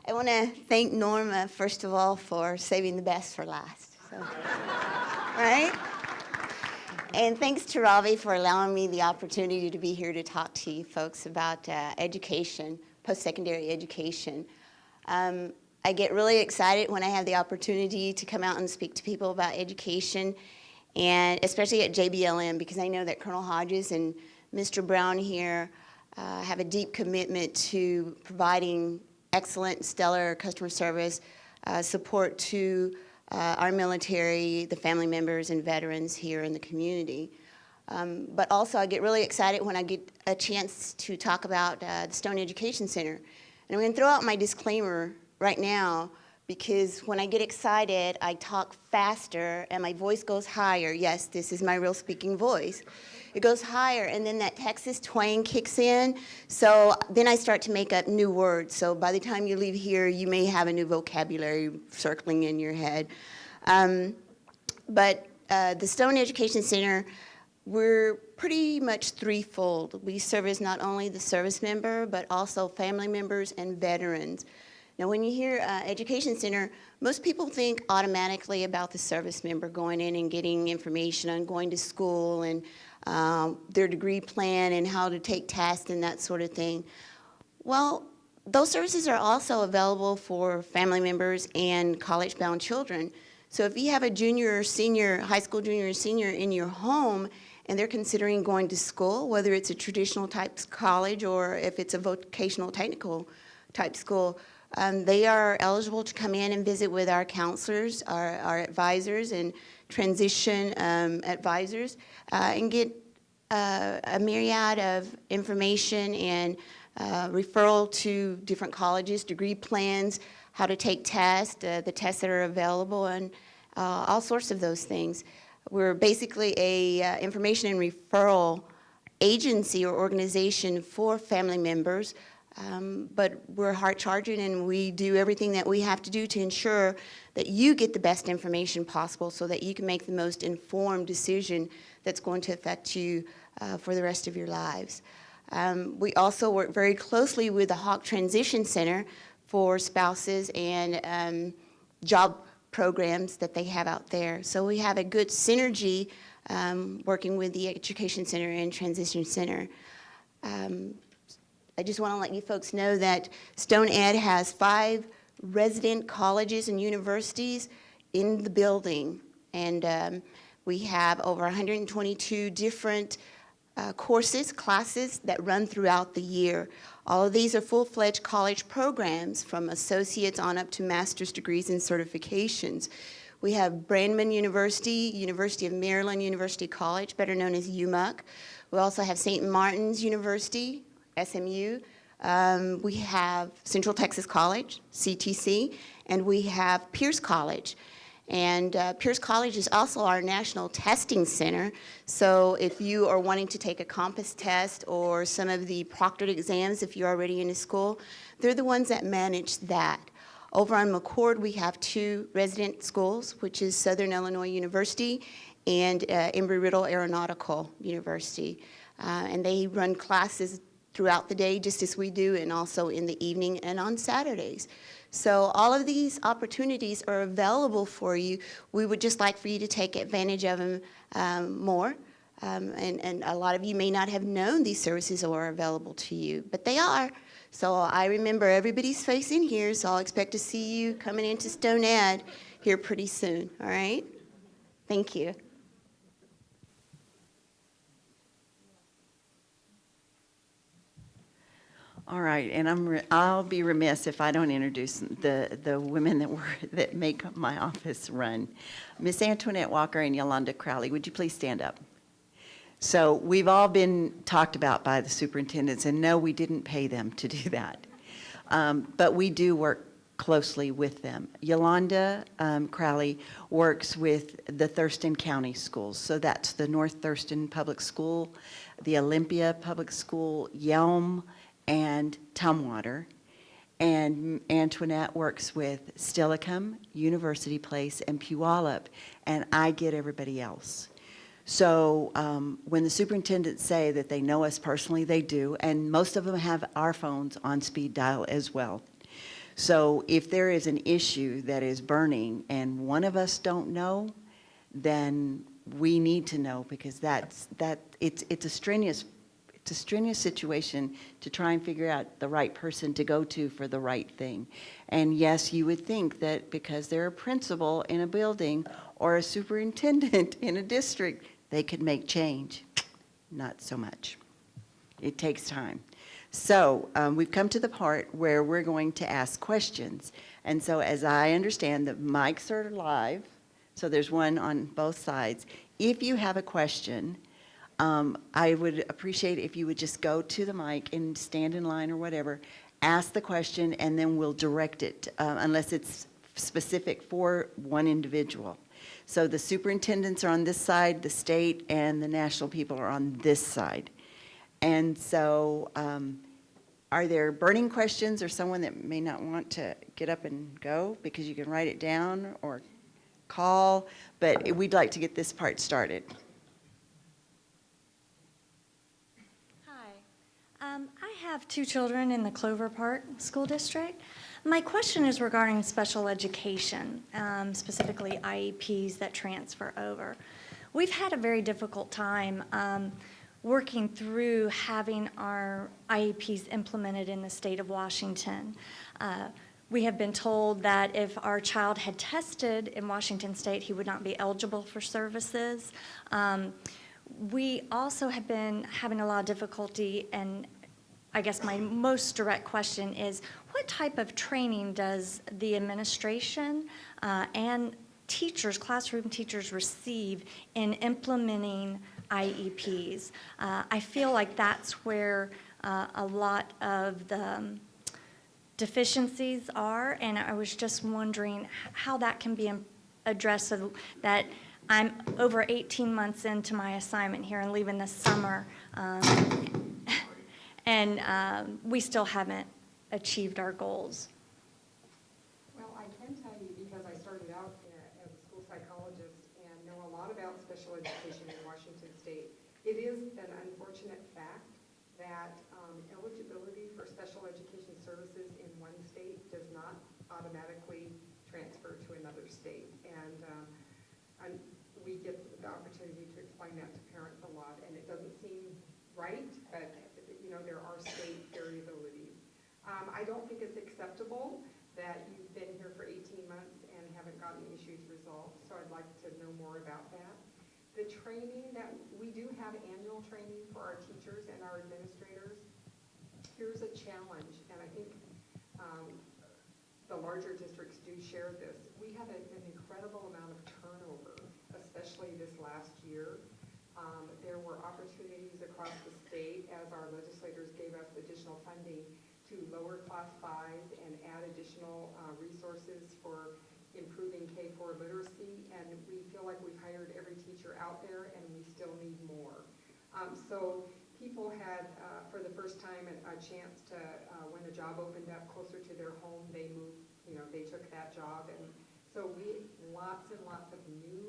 I want to thank Norma, first of all, for saving the best for last. So, right? And thanks to Ravi for allowing me the opportunity to be here to talk to you folks about education, post-secondary education. I get really excited when I have the opportunity to come out and speak to people about education, and especially at JBLM, because I know that Colonel Hodges and Mr. Brown here have a deep commitment to providing excellent, stellar customer service, support to our military, the family members and veterans here in the community. But also I get really excited when I get a chance to talk about the Stone Education Center. And I'm going to throw out my disclaimer right now, because when I get excited, I talk faster and my voice goes higher. Yes, this is my real speaking voice. It goes higher, and then that Texas twang kicks in. So then I start to make up new words. So by the time you leave here, you may have a new vocabulary circling in your head. But the Stone Education Center, we're pretty much threefold. We service not only the service member, but also family members and veterans. Now, when you hear Education Center, most people think automatically about the service member going in and getting information on going to school and their degree plan and how to take tests and that sort of thing. Well, those services are also available for family members and college-bound children. So if you have a junior or senior, high school junior or senior in your home and they're considering going to school, whether it's a traditional type college or if it's a vocational technical type school, they are eligible to come in and visit with our counselors, our advisors, and transition advisors, and get a myriad of information and referral to different colleges, degree plans, how to take tests, the tests that are available, and all sorts of those things. We're basically a information and referral agency or organization for family members. But we're hard-charging, and we do everything that we have to do to ensure that you get the best information possible so that you can make the most informed decision that's going to affect you for the rest of your lives. We also work very closely with the Hawk Transition Center for spouses and job programs that they have out there. So we have a good synergy working with the Education Center and Transition Center. I just want to let you folks know that Stone Ed has 5 resident colleges and universities in the building, and we have over 122 different courses, classes that run throughout the year. All of these are full-fledged college programs from associates on up to master's degrees and certifications. We have Brandman University, University of Maryland University College, better known as UMUC. We also have St. Martin's University, SMU. We have Central Texas College, CTC, and we have Pierce College. And Pierce College is also our national testing center. So if you are wanting to take a compass test or some of the proctored exams, if you're already in a school, they're the ones that manage that. Over on McCord, we have 2 resident schools, which is Southern Illinois University and Embry-Riddle Aeronautical University. And they run classes throughout the day, just as we do, and also in the evening and on Saturdays. So all of these opportunities are available for you. We would just like for you to take advantage of them more. And a lot of you may not have known these services are available to you, but they are. So I remember everybody's face in here, so I'll expect to see you coming into Stone Ed here pretty soon, all right? Thank you. All right, and I'll be remiss if I don't introduce the women that make my office run. Miss Antoinette Walker and Yolanda Crowley, would you please stand up? So we've all been talked about by the superintendents, and no, we didn't pay them to do that. But we do work closely with them. Yolanda Crowley works with the Thurston County Schools. So that's the North Thurston Public School, the Olympia Public School, Yelm, and Tumwater. And Antoinette works with Stillicum, University Place, and Puyallup, and I get everybody else. So when the superintendents say that they know us personally, they do, and most of them have our phones on speed dial as well. So if there is an issue that is burning and one of us don't know, then we need to know, because it's a strenuous situation to try and figure out the right person to go to for the right thing. And yes, you would think that because they're a principal in a building or a superintendent in a district, they could make change. Not so much. It takes time. So we've come to the part where we're going to ask questions. And so as I understand, the mics are live, so there's one on both sides. If you have a question, I would appreciate if you would just go to the mic and stand in line or whatever, ask the question, and then we'll direct it, unless it's specific for one individual. So the superintendents are on this side, the state and the national people are on this side. And so are there burning questions or someone that may not want to get up and go, because you can write it down or call, but we'd like to get this part started. I have 2 children in the Clover Park School District. My question is regarding special education, specifically IEPs that transfer over. We've had a very difficult time working through having our IEPs implemented in the state of Washington. We have been told that if our child had tested in Washington State, he would not be eligible for services. We also have been having a lot of difficulty, and I guess my most direct question is, what type of training does the administration and teachers, classroom teachers, receive in implementing IEPs? I feel like that's where a lot of the deficiencies are, and I was just wondering how that can be addressed, so that I'm over 18 months into my assignment here and leaving this summer, and we still haven't achieved our goals. Well, I can tell you, because I started out as a school psychologist and know a lot about special education in Washington State. It is an unfortunate fact that eligibility for special education services in one state does not automatically transfer to another state. and we get the opportunity to explain that to parents a lot, and it doesn't seem right, but there are state variabilities. I don't think it's acceptable that you've been here for 18 months and haven't gotten issues resolved, so I'd like to know more about that. The training that we do have annual training for our teachers and our administrators. Here's a challenge, and I think the larger districts do share this. We have an incredible amount of turnover, especially this last year. There were opportunities across the state as our legislators gave us additional funding to lower class size and add additional resources for improving K-4 literacy, and we feel like we've hired every teacher out there and we still need more. So people had, for the first time, a chance to, when a job opened up closer to their home, they moved, they took that job. And so lots and lots of new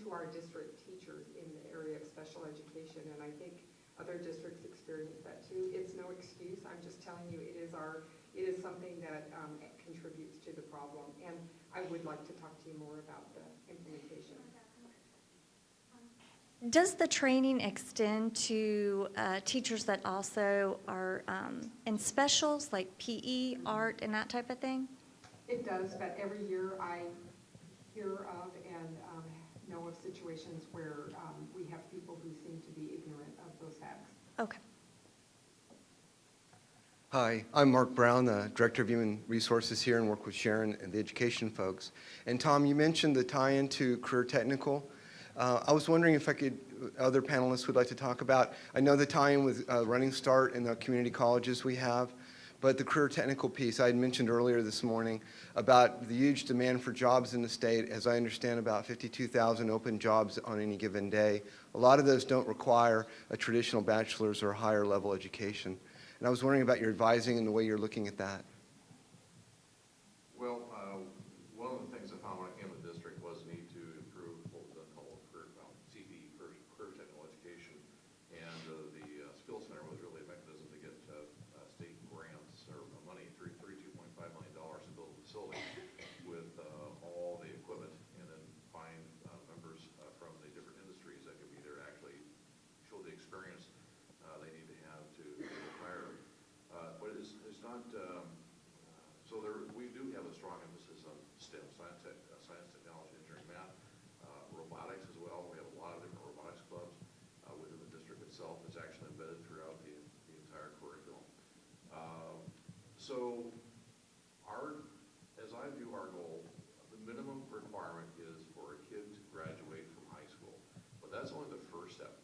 to our district teachers in the area of special education, and I think other districts experience that too. It's no excuse. I'm just telling you, it is something that contributes to the problem, and I would like to talk to you more about the implementation. Does the training extend to teachers that also are in specials like PE, art, and that type of thing? It does, but every year I hear of and know of situations where we have people who seem to be ignorant of those facts. Okay. Hi, I'm Mark Brown, the Director of Human Resources here, and work with Sharon and the education folks. And Tom, you mentioned the tie-in to Career Technical. I was wondering if other panelists would like to talk about, I know the tie-in with Running Start and the community colleges we have, but the Career Technical piece, I had mentioned earlier this morning about the huge demand for jobs in the state. As I understand, about 52,000 open jobs on any given day. A lot of those don't require a traditional bachelor's or higher level education. And I was wondering about your advising and the way you're looking at that. Well, one of the things I found when I came to the district was the need to improve what was then called CTE, Career Technical Education, and the Skills Center was really a mechanism to get state grants or money, $32.5 million to build a facility with all the equipment, and then find members from the different industries that could be there to actually show the experience they need to have to hire. But it's not, so we do have a strong emphasis on STEM, science, technology, engineering, math, robotics as well. We have a lot of different robotics clubs within the district itself. It's actually embedded throughout the entire curriculum. So as I view our goal, the minimum requirement is for a kid to graduate from high school. But that's only the first step.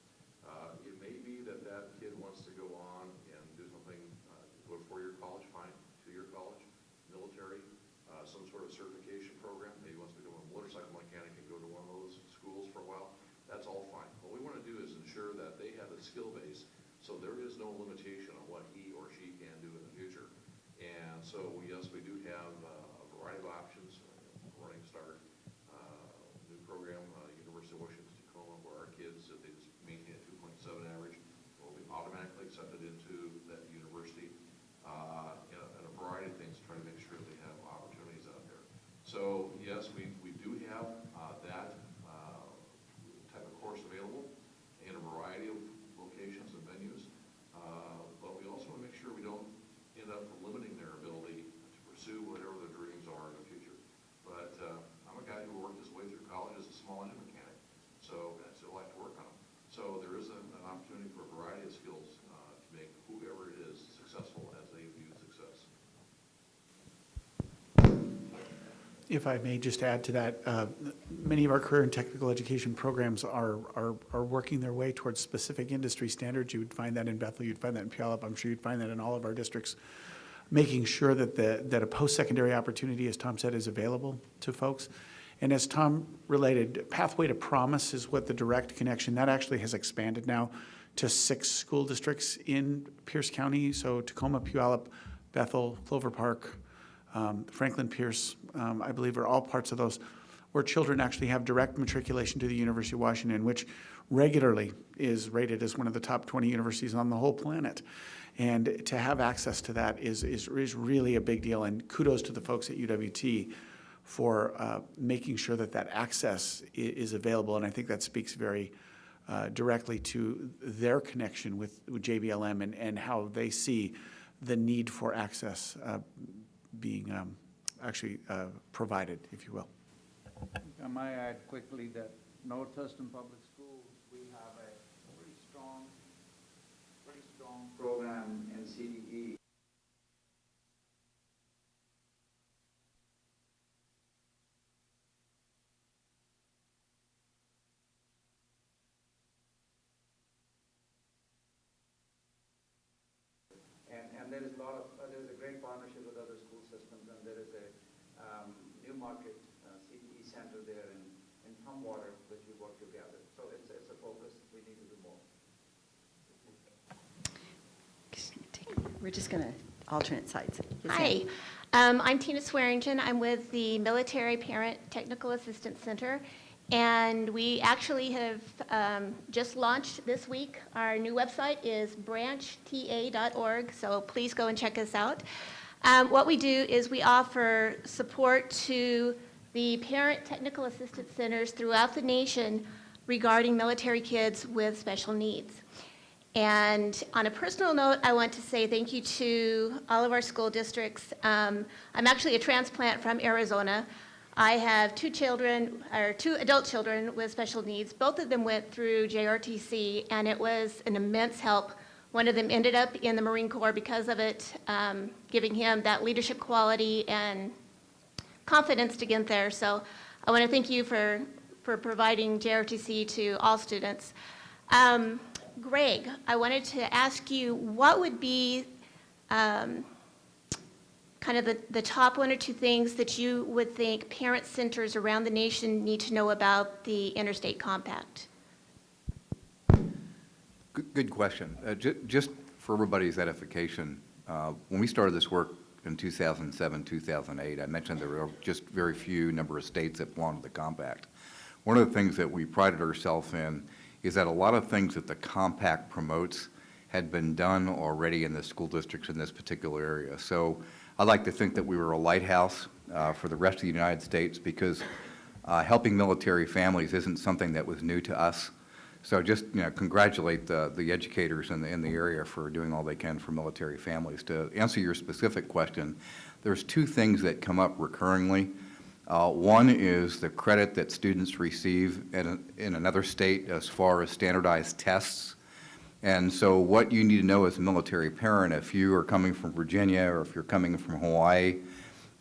It may be that kid wants to go on and do something, go to 4-year college, fine, 2-year college, military, some sort of certification program. Maybe wants to become a motorcycle mechanic and go to one of those schools for a while. That's all fine. What we want to do is ensure that they have a skill base, so there is no limitation on what he or she can do in the future. And so, yes, we do have a variety of options. Running Start, new program, University of Washington, Tacoma, where our kids, if they just maintain a 2.7 average, will be automatically accepted into that university, and a variety of things to try to make sure they have opportunities out there. So, yes, we do have that type of course available in a variety of locations and venues, but we also want to make sure we don't end up limiting their ability to pursue whatever their dreams are in the future. But I'm a guy who worked his way through college as a small engine mechanic, so I still like to work on them. So there is an opportunity for a variety of skills to make whoever it is successful as they view success. If I may just add to that, many of our career and technical education programs are working their way towards specific industry standards. You would find that in Bethel, you'd find that in Puyallup, I'm sure you'd find that in all of our districts, making sure that a post-secondary opportunity, as Tom said, is available to folks. And as Tom related, Pathway to Promise is what the direct connection, that actually has expanded now to 6 school districts in Pierce County, so Tacoma, Puyallup, Bethel, Clover Park, Franklin Pierce, I believe, are all parts of those where children actually have direct matriculation to the University of Washington, which regularly is rated as one of the top 20 universities on the whole planet. And to have access to that is really a big deal, and kudos to the folks at UWT for making sure that that access is available. And I think that speaks very directly to their connection with JBLM and how they see the need for access being actually provided, if you will. I might add quickly that North Thurston Public Schools, we have a pretty strong program in CDE. And there is there's a great partnership with other school systems, and there is a New Market CDE center there in Tumwater, which we work together. So it's a focus. We need to do more. We're just going to alternate sides. Yes, Hi, ma'am. I'm Tina Swearingen. I'm with the Military Parent Technical Assistance Center, and we actually have just launched this week. Our new website is branchta.org, so please go and check us out. What we do is we offer support to the Parent Technical Assistance Centers throughout the nation regarding military kids with special needs. And on a personal note, I want to say thank you to all of our school districts. I'm actually a transplant from Arizona. I have two adult children with special needs. Both of them went through JRTC, and it was an immense help. One of them ended up in the Marine Corps because of it, giving him that leadership quality and confidence to get there. So I want to thank you for providing JRTC to all students. Greg, I wanted to ask you, what would be kind of the top one or two things that you would think parent centers around the nation need to know about the Interstate Compact? Good question. Just for everybody's edification, when we started this work in 2007, 2008, I mentioned there were just very few number of states that belonged to the compact. One of the things that we prided ourselves in is that a lot of things that the compact promotes had been done already in the school districts in this particular area. So I'd like to think that we were a lighthouse for the rest of the United States, because helping military families isn't something that was new to us. So just congratulate the educators in the area for doing all they can for military families. To answer your specific question, there's two things that come up recurringly. One is the credit that students receive in another state as far as standardized tests. And so what you need to know as a military parent, if you are coming from Virginia or if you're coming from Hawaii,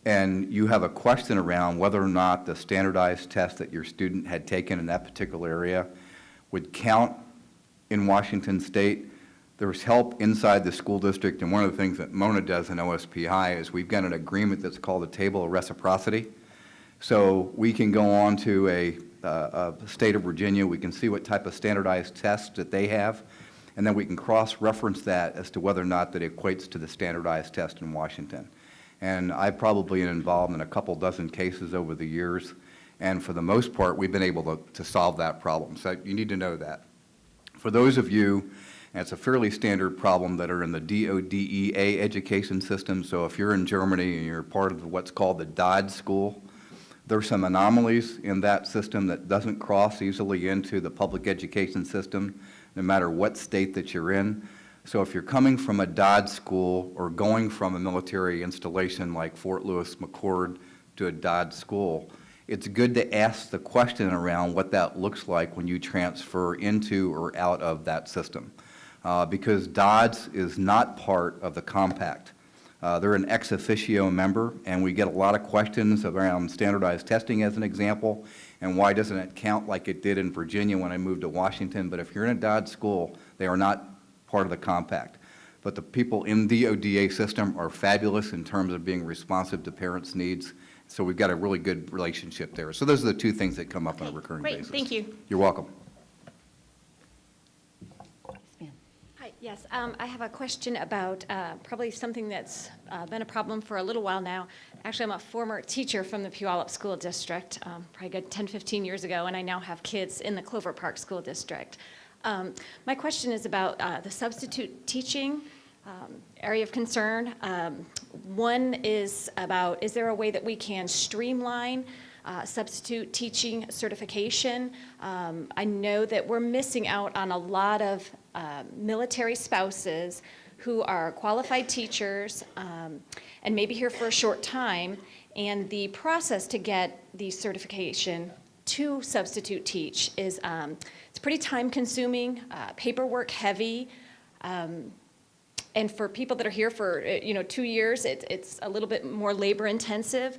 and you have a question around whether or not the standardized test that your student had taken in that particular area would count in Washington State, there's help inside the school district. And one of the things that Mona does in OSPI is we've got an agreement that's called the Table of Reciprocity. So we can go on to a state of Virginia, we can see what type of standardized tests that they have, and then we can cross-reference that as to whether or not that equates to the standardized test in Washington. And I've probably been involved in a couple dozen cases over the years, and for the most part, we've been able to solve that problem. So you need to know that. For those of you, and it's a fairly standard problem, that are in the DODEA education system, so if you're in Germany and you're part of what's called the DOD school, there's some anomalies in that system that doesn't cross easily into the public education system, no matter what state that you're in. So if you're coming from a DOD school or going from a military installation like Fort Lewis McChord to a DOD school, it's good to ask the question around what that looks like when you transfer into or out of that system. Because DODS is not part of the compact. They're an ex officio member, and we get a lot of questions around standardized testing as an example, and why doesn't it count like it did in Virginia when I moved to Washington. But if you're in a DOD school, they are not part of the compact. But the people in the ODA system are fabulous in terms of being responsive to parents' needs, so we've got a really good relationship there. So those are the two things that come up on a recurring basis. Great, thank you. You're welcome. Hi, yes, I have a question about probably something that's been a problem for a little while now. Actually, I'm a former teacher from the Puyallup School District, probably good 10, 15 years ago, and I now have kids in the Clover Park School District. My question is about the substitute teaching area of concern. One is about, is there a way that we can streamline substitute teaching certification? I know that we're missing out on a lot of military spouses who are qualified teachers and maybe here for a short time, and the process to get the certification to substitute teach is it's pretty time consuming, paperwork heavy, and for people that are here for 2 years, it's a little bit more labor intensive.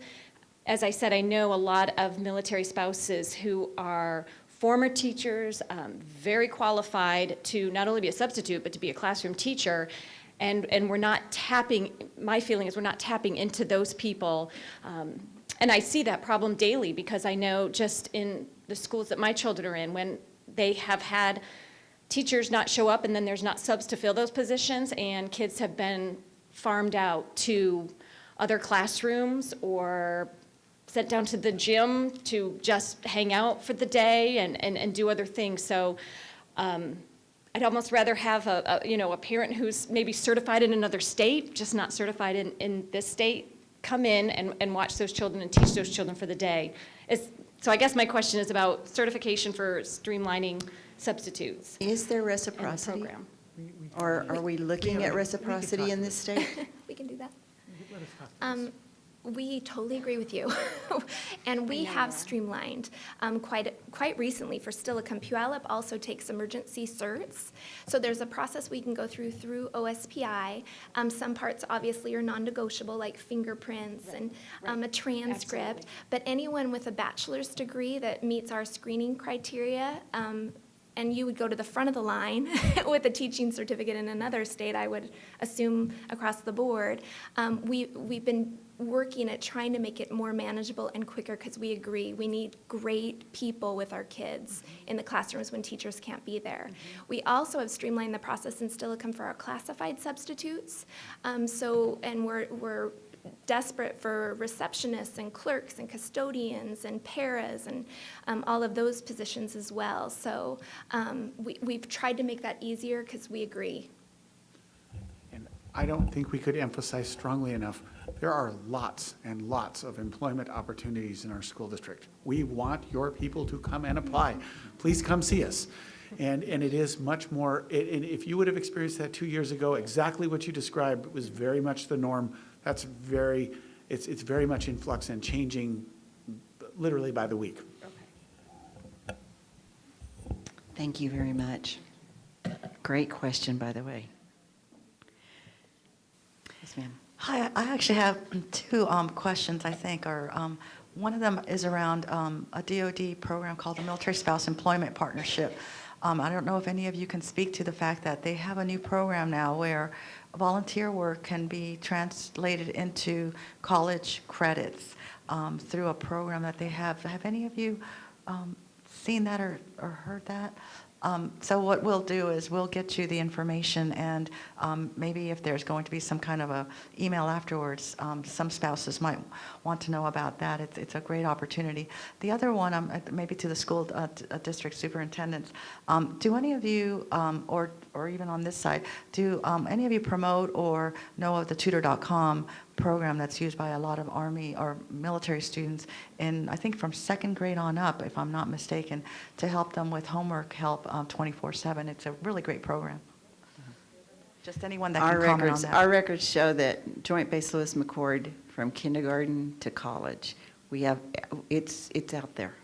As I said, I know a lot of military spouses who are former teachers, very qualified to not only be a substitute, but to be a classroom teacher. And we're not tapping, my feeling is we're not tapping into those people. And I see that problem daily because I know just in the schools that my children are in, when they have had teachers not show up and then there's not subs to fill those positions and kids have been farmed out to other classrooms or sent down to the gym to just hang out for the day and do other things. So I'd almost rather have a parent who's maybe certified in another state, just not certified in this state, come in and watch those children and teach those children for the day. So I guess my question is about certification for streamlining substitutes. Is there reciprocity? Program. Or are we looking at reciprocity in this state? We can do that. We totally agree with you. And we have streamlined quite recently for Stillicum. Puyallup also takes emergency certs. So there's a process we can go through OSPI. Some parts obviously are non-negotiable, like fingerprints and a transcript. Absolutely. But anyone with a bachelor's degree that meets our screening criteria, and you would go to the front of the line with a teaching certificate in another state, I would assume across the board. We've been working at trying to make it more manageable and quicker because we agree we need great people with our kids in the classrooms when teachers can't be there. We also have streamlined the process in Stillicum for our classified substitutes. And we're desperate for receptionists and clerks and custodians and paras and all of those positions as well. So we've tried to make that easier because we agree. And I don't think we could emphasize strongly enough, there are lots and lots of employment opportunities in our school district. We want your people to come and apply. Please come see us. And it is much more, and if you would have experienced that 2 years ago, exactly what you described was very much the norm. It's very much in flux and changing literally by the week. Okay. Thank you very much. Great question, by the way. Yes, ma'am. Hi, I actually have two questions, I think. One of them is around a DoD program called the Military Spouse Employment Partnership. I don't know if any of you can speak to the fact that they have a new program now where volunteer work can be translated into college credits through a program that they have. Have any of you seen that or heard that? So what we'll do is we'll get you the information, and maybe if there's going to be some kind of a email afterwards, some spouses might want to know about that. It's a great opportunity. The other one, maybe to the school district superintendents, do any of you, or even on this side, do any of you promote or know of the tutor.com program that's used by a lot of Army or military students in, I think, from second grade on up, if I'm not mistaken, to help them with homework help 24/7. It's a really great program. Just anyone that can comment on that. Our records show that Joint Base Lewis McChord, from kindergarten to college, it's out there.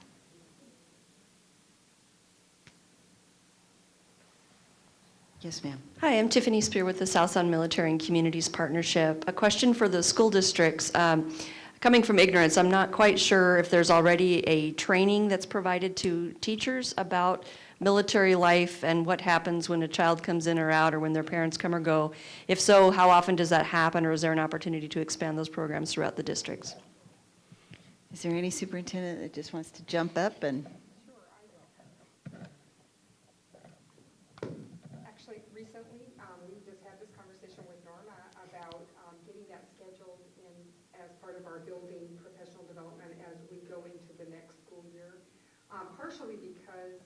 Yes, ma'am. Hi, I'm Tiffany Spear with the South Sound Military and Communities Partnership. A question for the school districts. Coming from ignorance, I'm not quite sure if there's already a training that's provided to teachers about military life and what happens when a child comes in or out or when their parents come or go. If so, how often does that happen, or is there an opportunity to expand those programs throughout the districts? Is there any superintendent that just wants to jump up and... Actually, recently, we just had this conversation with Norma about getting that scheduled in as part of our building professional development as we go into the next school year. Partially because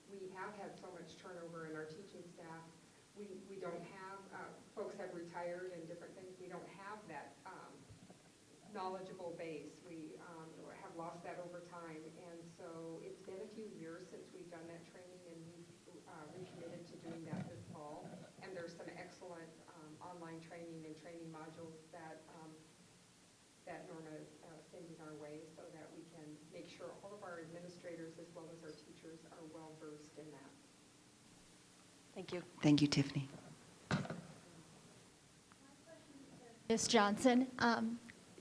we have had so much turnover in our teaching staff, we don't have folks retired and different things, we don't have that knowledgeable base. We have lost that over time, and so it's been a few years since we've done that training, and we've recommitted to doing that this fall. And there's some excellent online training and training modules that that Norma is sending our way, so that we can make sure all of our administrators as well as our teachers are well versed in that. Thank you. Thank you, Tiffany. Ms. Johnson,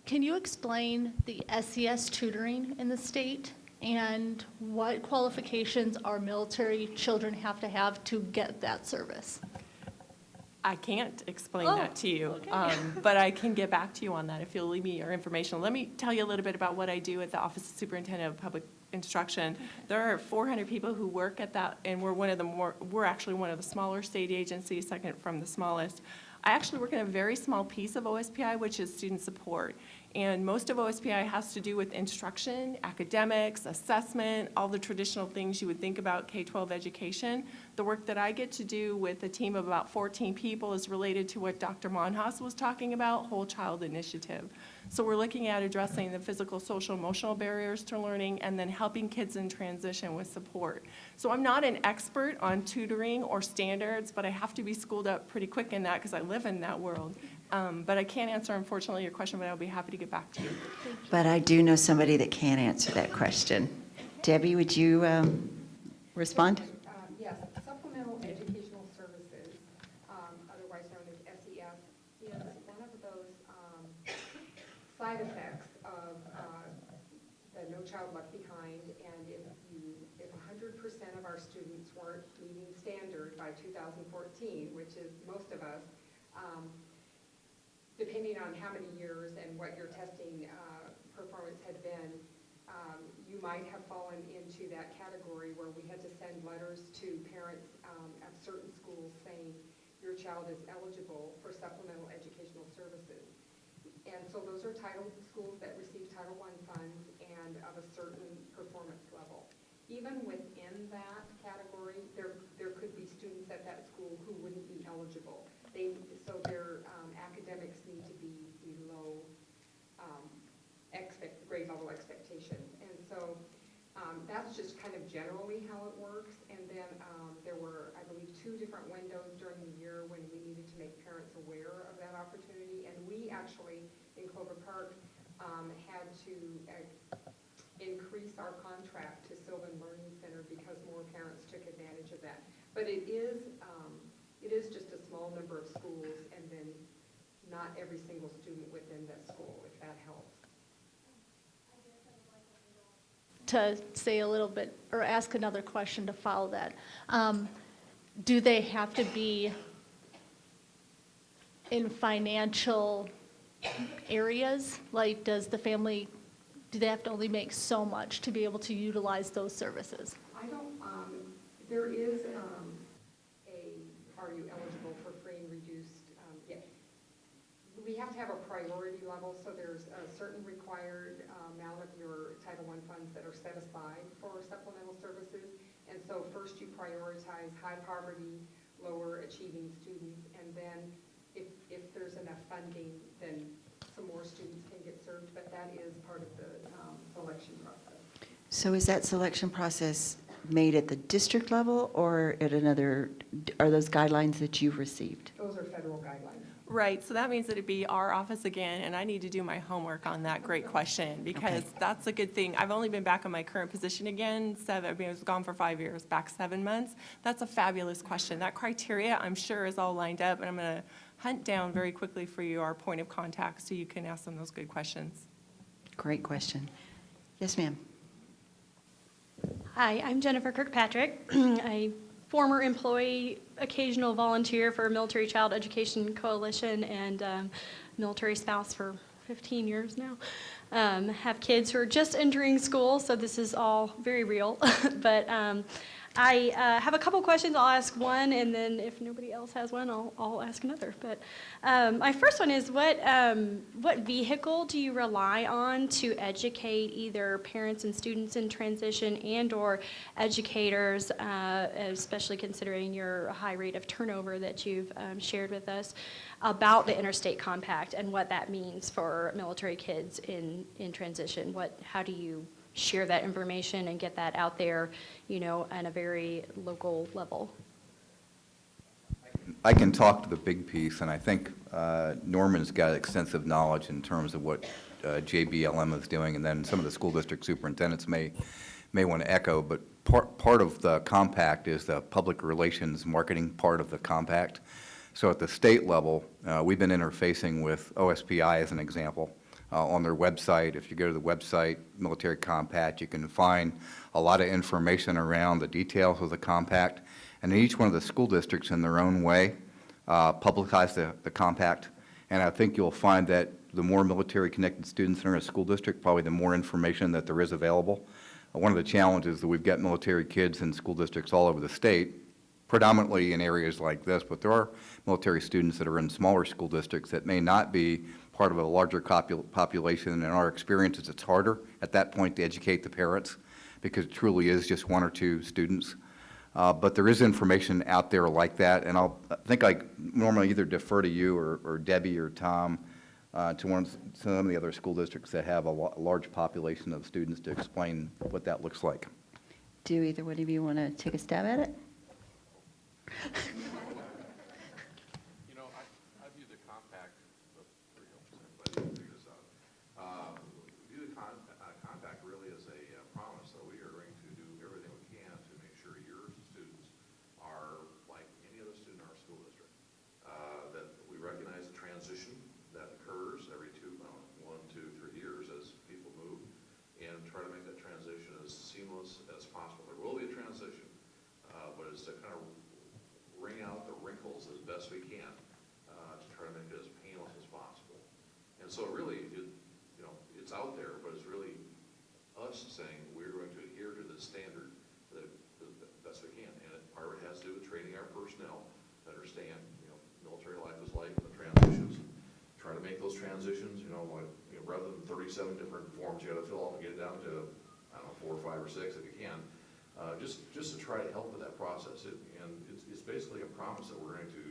can you explain the SES tutoring in the state and what qualifications our military children have to get that service? I can't explain Oh, that to you, okay. but I can get back to you on that if you'll leave me your information. Let me tell you a little bit about what I do at the Office of Superintendent of Public Instruction. There are 400 people who work at that, and we're actually one of the smaller state agencies, second from the smallest. I actually work in a very small piece of OSPI, which is student support. And most of OSPI has to do with instruction, academics, assessment, all the traditional things you would think about K-12 education. The work that I get to do with a team of about 14 people is related to what Dr. Monhaus was talking about, Whole Child Initiative. So we're looking at addressing the physical, social, emotional barriers to learning and then helping kids in transition with support. So I'm not an expert on tutoring or standards, but I have to be schooled up pretty quick in that because I live in that world. But I can't answer, unfortunately, your question, but I'll be happy to get back to you. But I do know somebody that can answer that question. Debbie, would you respond? Yes, supplemental educational services, otherwise known as SES, is one of those side effects of the No Child Left Behind. And if 100% of our students weren't meeting standard by 2014, which is most of us, depending on how many years and what your testing performance had been, you might have fallen into that category where we had to send letters to parents at certain schools saying your child is eligible for supplemental educational services. And so those are schools that receive Title I funds and of a certain performance level. Even within that category, there could be students at that school who wouldn't be eligible. So their academics need to be below grade level expectations. And so that's just kind of generally how it works. And then there were, I believe, 2 different windows during the year when we needed to make parents aware of that opportunity. And we actually, in Clover Park, had to increase our contract to Sylvan Learning Center because more parents took advantage of that. But it is just a small number of schools, and then not every single student within that school, if that helps. To say a little bit, or ask another question to follow that. Do they have to be in financial areas? Like, do they have to only make so much to be able to utilize those services? I don't, there is are you eligible for free and reduced? Yeah. We have to have a priority level, so there's a certain required amount of your Title I funds that are set aside for supplemental services. And so first you prioritize high poverty, lower achieving students, and then if there's enough funding, then some more students can get served, but that is part of the selection process. So is that selection process made at the district level or at another, are those guidelines that you've received? Those are federal guidelines. Right, so that means that it'd be our office again, and I need to do my homework on that great question, because that's a good thing. I've only been back in my current position again, I was gone for 5 years, back 7 months. That's a fabulous question. That criteria, I'm sure, is all lined up, and I'm going to hunt down very quickly for you our point of contact so you can ask them those good questions. Great question. Yes, ma'am. Hi, I'm Jennifer Kirkpatrick, a former employee, occasional volunteer for Military Child Education Coalition, and military spouse for 15 years now. Have kids who are just entering school, so this is all very real. But I have a couple questions. I'll ask one, and then if nobody else has one, I'll ask another. But my first one is, what vehicle do you rely on to educate either parents and students in transition and/or educators, especially considering your high rate of turnover that you've shared with us, about the Interstate Compact and what that means for military kids in transition? How do you share that information and get that out there, on a very local level? I can talk to the big piece, and I think Norman's got extensive knowledge in terms of what JBLM is doing, and then some of the school district superintendents may want to echo, but part of the compact is the public relations marketing part of the compact. So at the state level, we've been interfacing with OSPI as an example. On their website, if you go to the website, Military Compact, you can find a lot of information around the details of the compact. And each one of the school districts in their own way publicize the compact. And I think you'll find that the more military-connected students are in a school district, probably the more information that there is available. One of the challenges that we've got military kids in school districts all over the state, predominantly in areas like this, but there are military students that are in smaller school districts that may not be part of a larger population. In our experiences, it's harder at that point to educate the parents because it truly is just one or two students. But there is information out there like that, and I think I normally either defer to you or Debbie or Tom to some of the other school districts that have a large population of students to explain what that looks like. Do either one of you want to take a stab at it? I view the compact, compact really as a promise that we are going to do everything we can to make sure your students are like any other student in our school district. That we recognize the transition that occurs every 1, 2, 3 years as people move, and try to make that transition as seamless as possible. There will be a transition, but it's to kind of wring out the wrinkles as best we can to try to make it as painless as possible. And so really, it's out there, but it's really us saying we're going to adhere to this standard the best we can. And part of it has to do with training our personnel to understand, military life is like the transitions. Try to make those transitions, rather than 37 different forms you got to fill out and get it down to, 4 or 5 or 6 if you can. Just to try to help with that process. And it's basically a promise that we're going to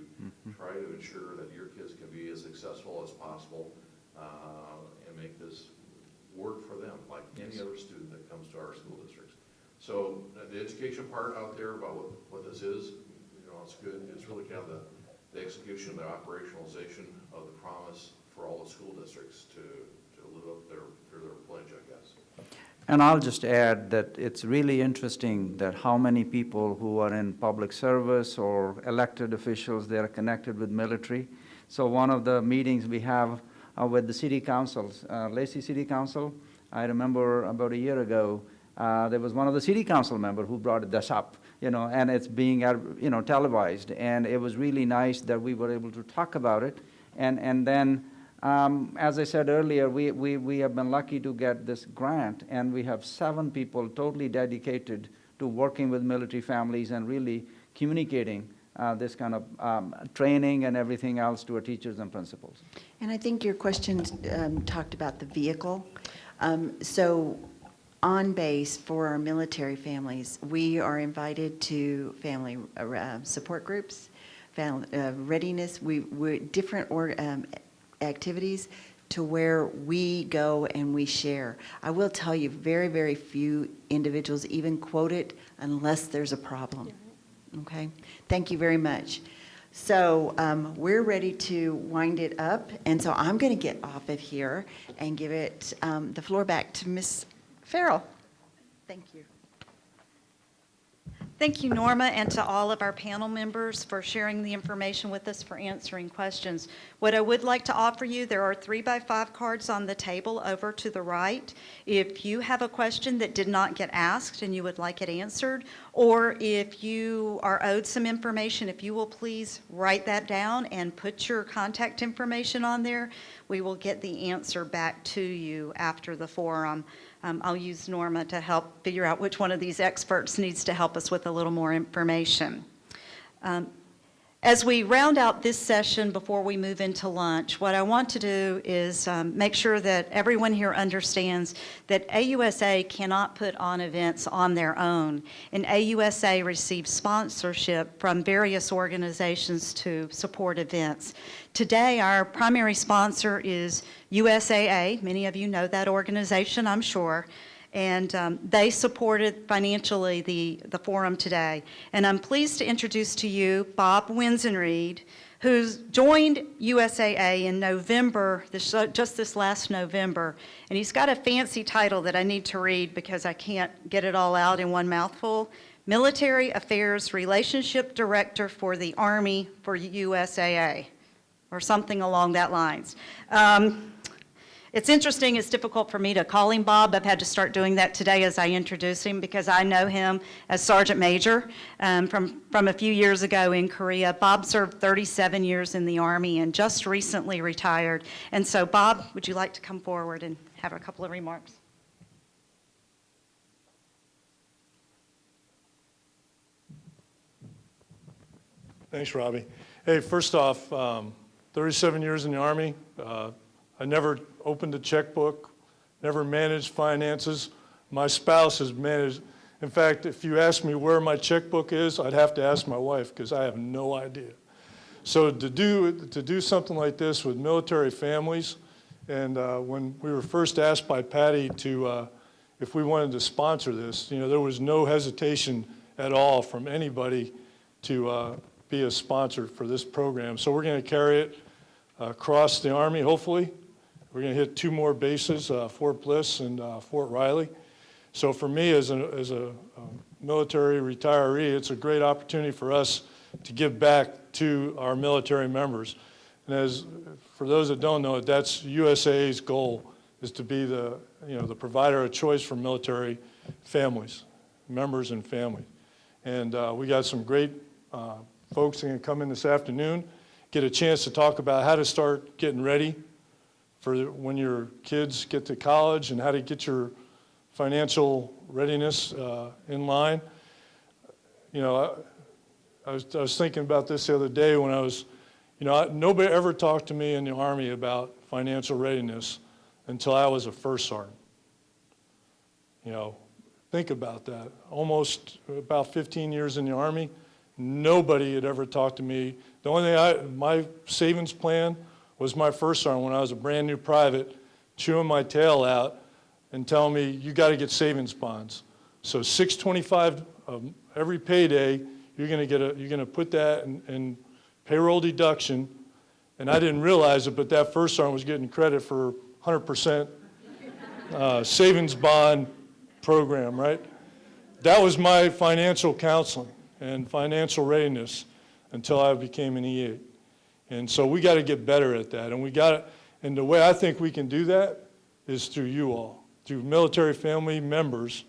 try to ensure that your kids can be as successful as possible and make this work for them like any other student that comes to our school districts. So the education part out there about what this is, it's good. It's really kind of the execution, the operationalization of the promise for all the school districts to live up their pledge, I guess. And I'll just add that it's really interesting that how many people who are in public service or elected officials, they are connected with military. So one of the meetings we have with the city councils, Lacey City Council, I remember about a year ago, there was one of the city council members who brought this up, and it's being, televised. And it was really nice that we were able to talk about it. And then, as I said earlier, we have been lucky to get this grant, and we have 7 people totally dedicated to working with military families and really communicating this kind of training and everything else to our teachers and principals. And I think your question talked about the vehicle. So on base for our military families, we are invited to family support groups, readiness, we different activities to where we go and we share. I will tell you, very, very few individuals even quote it unless there's a problem. Okay? Thank you very much. So we're ready to wind it up, and so I'm going to get off of here and give it the floor back to Ms. Farrell. Thank you. Thank you, Norma, and to all of our panel members for sharing the information with us, for answering questions. What I would like to offer you, there are 3x5 cards on the table over to the right. If you have a question that did not get asked and you would like it answered, or if you are owed some information, if you will please write that down and put your contact information on there, we will get the answer back to you after the forum. I'll use Norma to help figure out which one of these experts needs to help us with a little more information. As we round out this session before we move into lunch, what I want to do is make sure that everyone here understands that AUSA cannot put on events on their own, and AUSA receives sponsorship from various organizations to support events. Today, our primary sponsor is USAA. Many of you know that organization, I'm sure. And they supported financially the forum today. And I'm pleased to introduce to you Bob Winsenreed, who's joined USAA in November, just this last November. And he's got a fancy title that I need to read because I can't get it all out in one mouthful. Military Affairs Relationship Director for the Army for USAA, or something along that lines. It's interesting, it's difficult for me to call him Bob. I've had to start doing that today as I introduce him because I know him as Sergeant Major from a few years ago in Korea. Bob served 37 years in the Army and just recently retired. And so Bob, would you like to come forward and have a couple of remarks? Thanks, Robbie. Hey, first off, 37 years in the Army. I never opened a checkbook, never managed finances. My spouse has managed. In fact, if you ask me where my checkbook is, I'd have to ask my wife because I have no idea. So to do something like this with military families, and when we were first asked by Patty to, if we wanted to sponsor this, there was no hesitation at all from anybody to be a sponsor for this program. So we're going to carry it across the Army, hopefully. We're going to hit 2 more bases, Fort Bliss and Fort Riley. So for me as a military retiree, it's a great opportunity for us to give back to our military members. And for those that don't know it, that's USA's goal, is to be the provider of choice for military families, members and families. And we got some great folks that are going to come in this afternoon, get a chance to talk about how to start getting ready for when your kids get to college and how to get your financial readiness in line. I was thinking about this the other day when I was, nobody ever talked to me in the Army about financial readiness until I was a first sergeant. Think about that. Almost about 15 years in the Army, nobody had ever talked to me. The only thing my savings plan was my first sergeant when I was a brand new private, chewing my tail out and telling me, you got to get savings bonds. So $625 of every payday, you're going to put that in payroll deduction. And I didn't realize it, but that first sergeant was getting credit for 100% savings bond program, right? That was my financial counseling and financial readiness until I became an E8. And so we got to get better at that. And the way I think we can do that is through you all, through military family members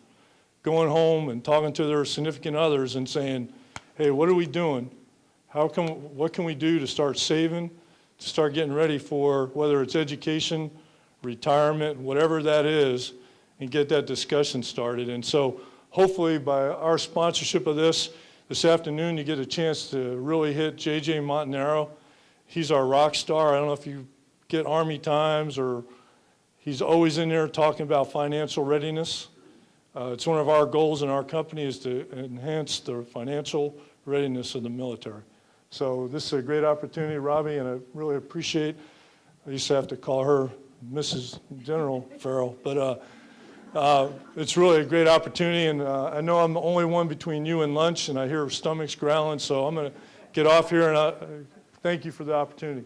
going home and talking to their significant others and saying, hey, what are we doing? What can we do to start saving, to start getting ready for whether it's education, retirement, whatever that is, and get that discussion started. And so hopefully by our sponsorship of this afternoon, you get a chance to really hit J.J. Montanaro. He's our rock star. I don't know if you get Army Times or he's always in there talking about financial readiness. It's one of our goals in our company is to enhance the financial readiness of the military. So this is a great opportunity, Robbie, and I really appreciate, I used to have to call her Mrs. General Farrell, but it's really a great opportunity, and I know I'm the only one between you and lunch, and I hear stomachs growling, so I'm going to get off here, and thank you for the opportunity.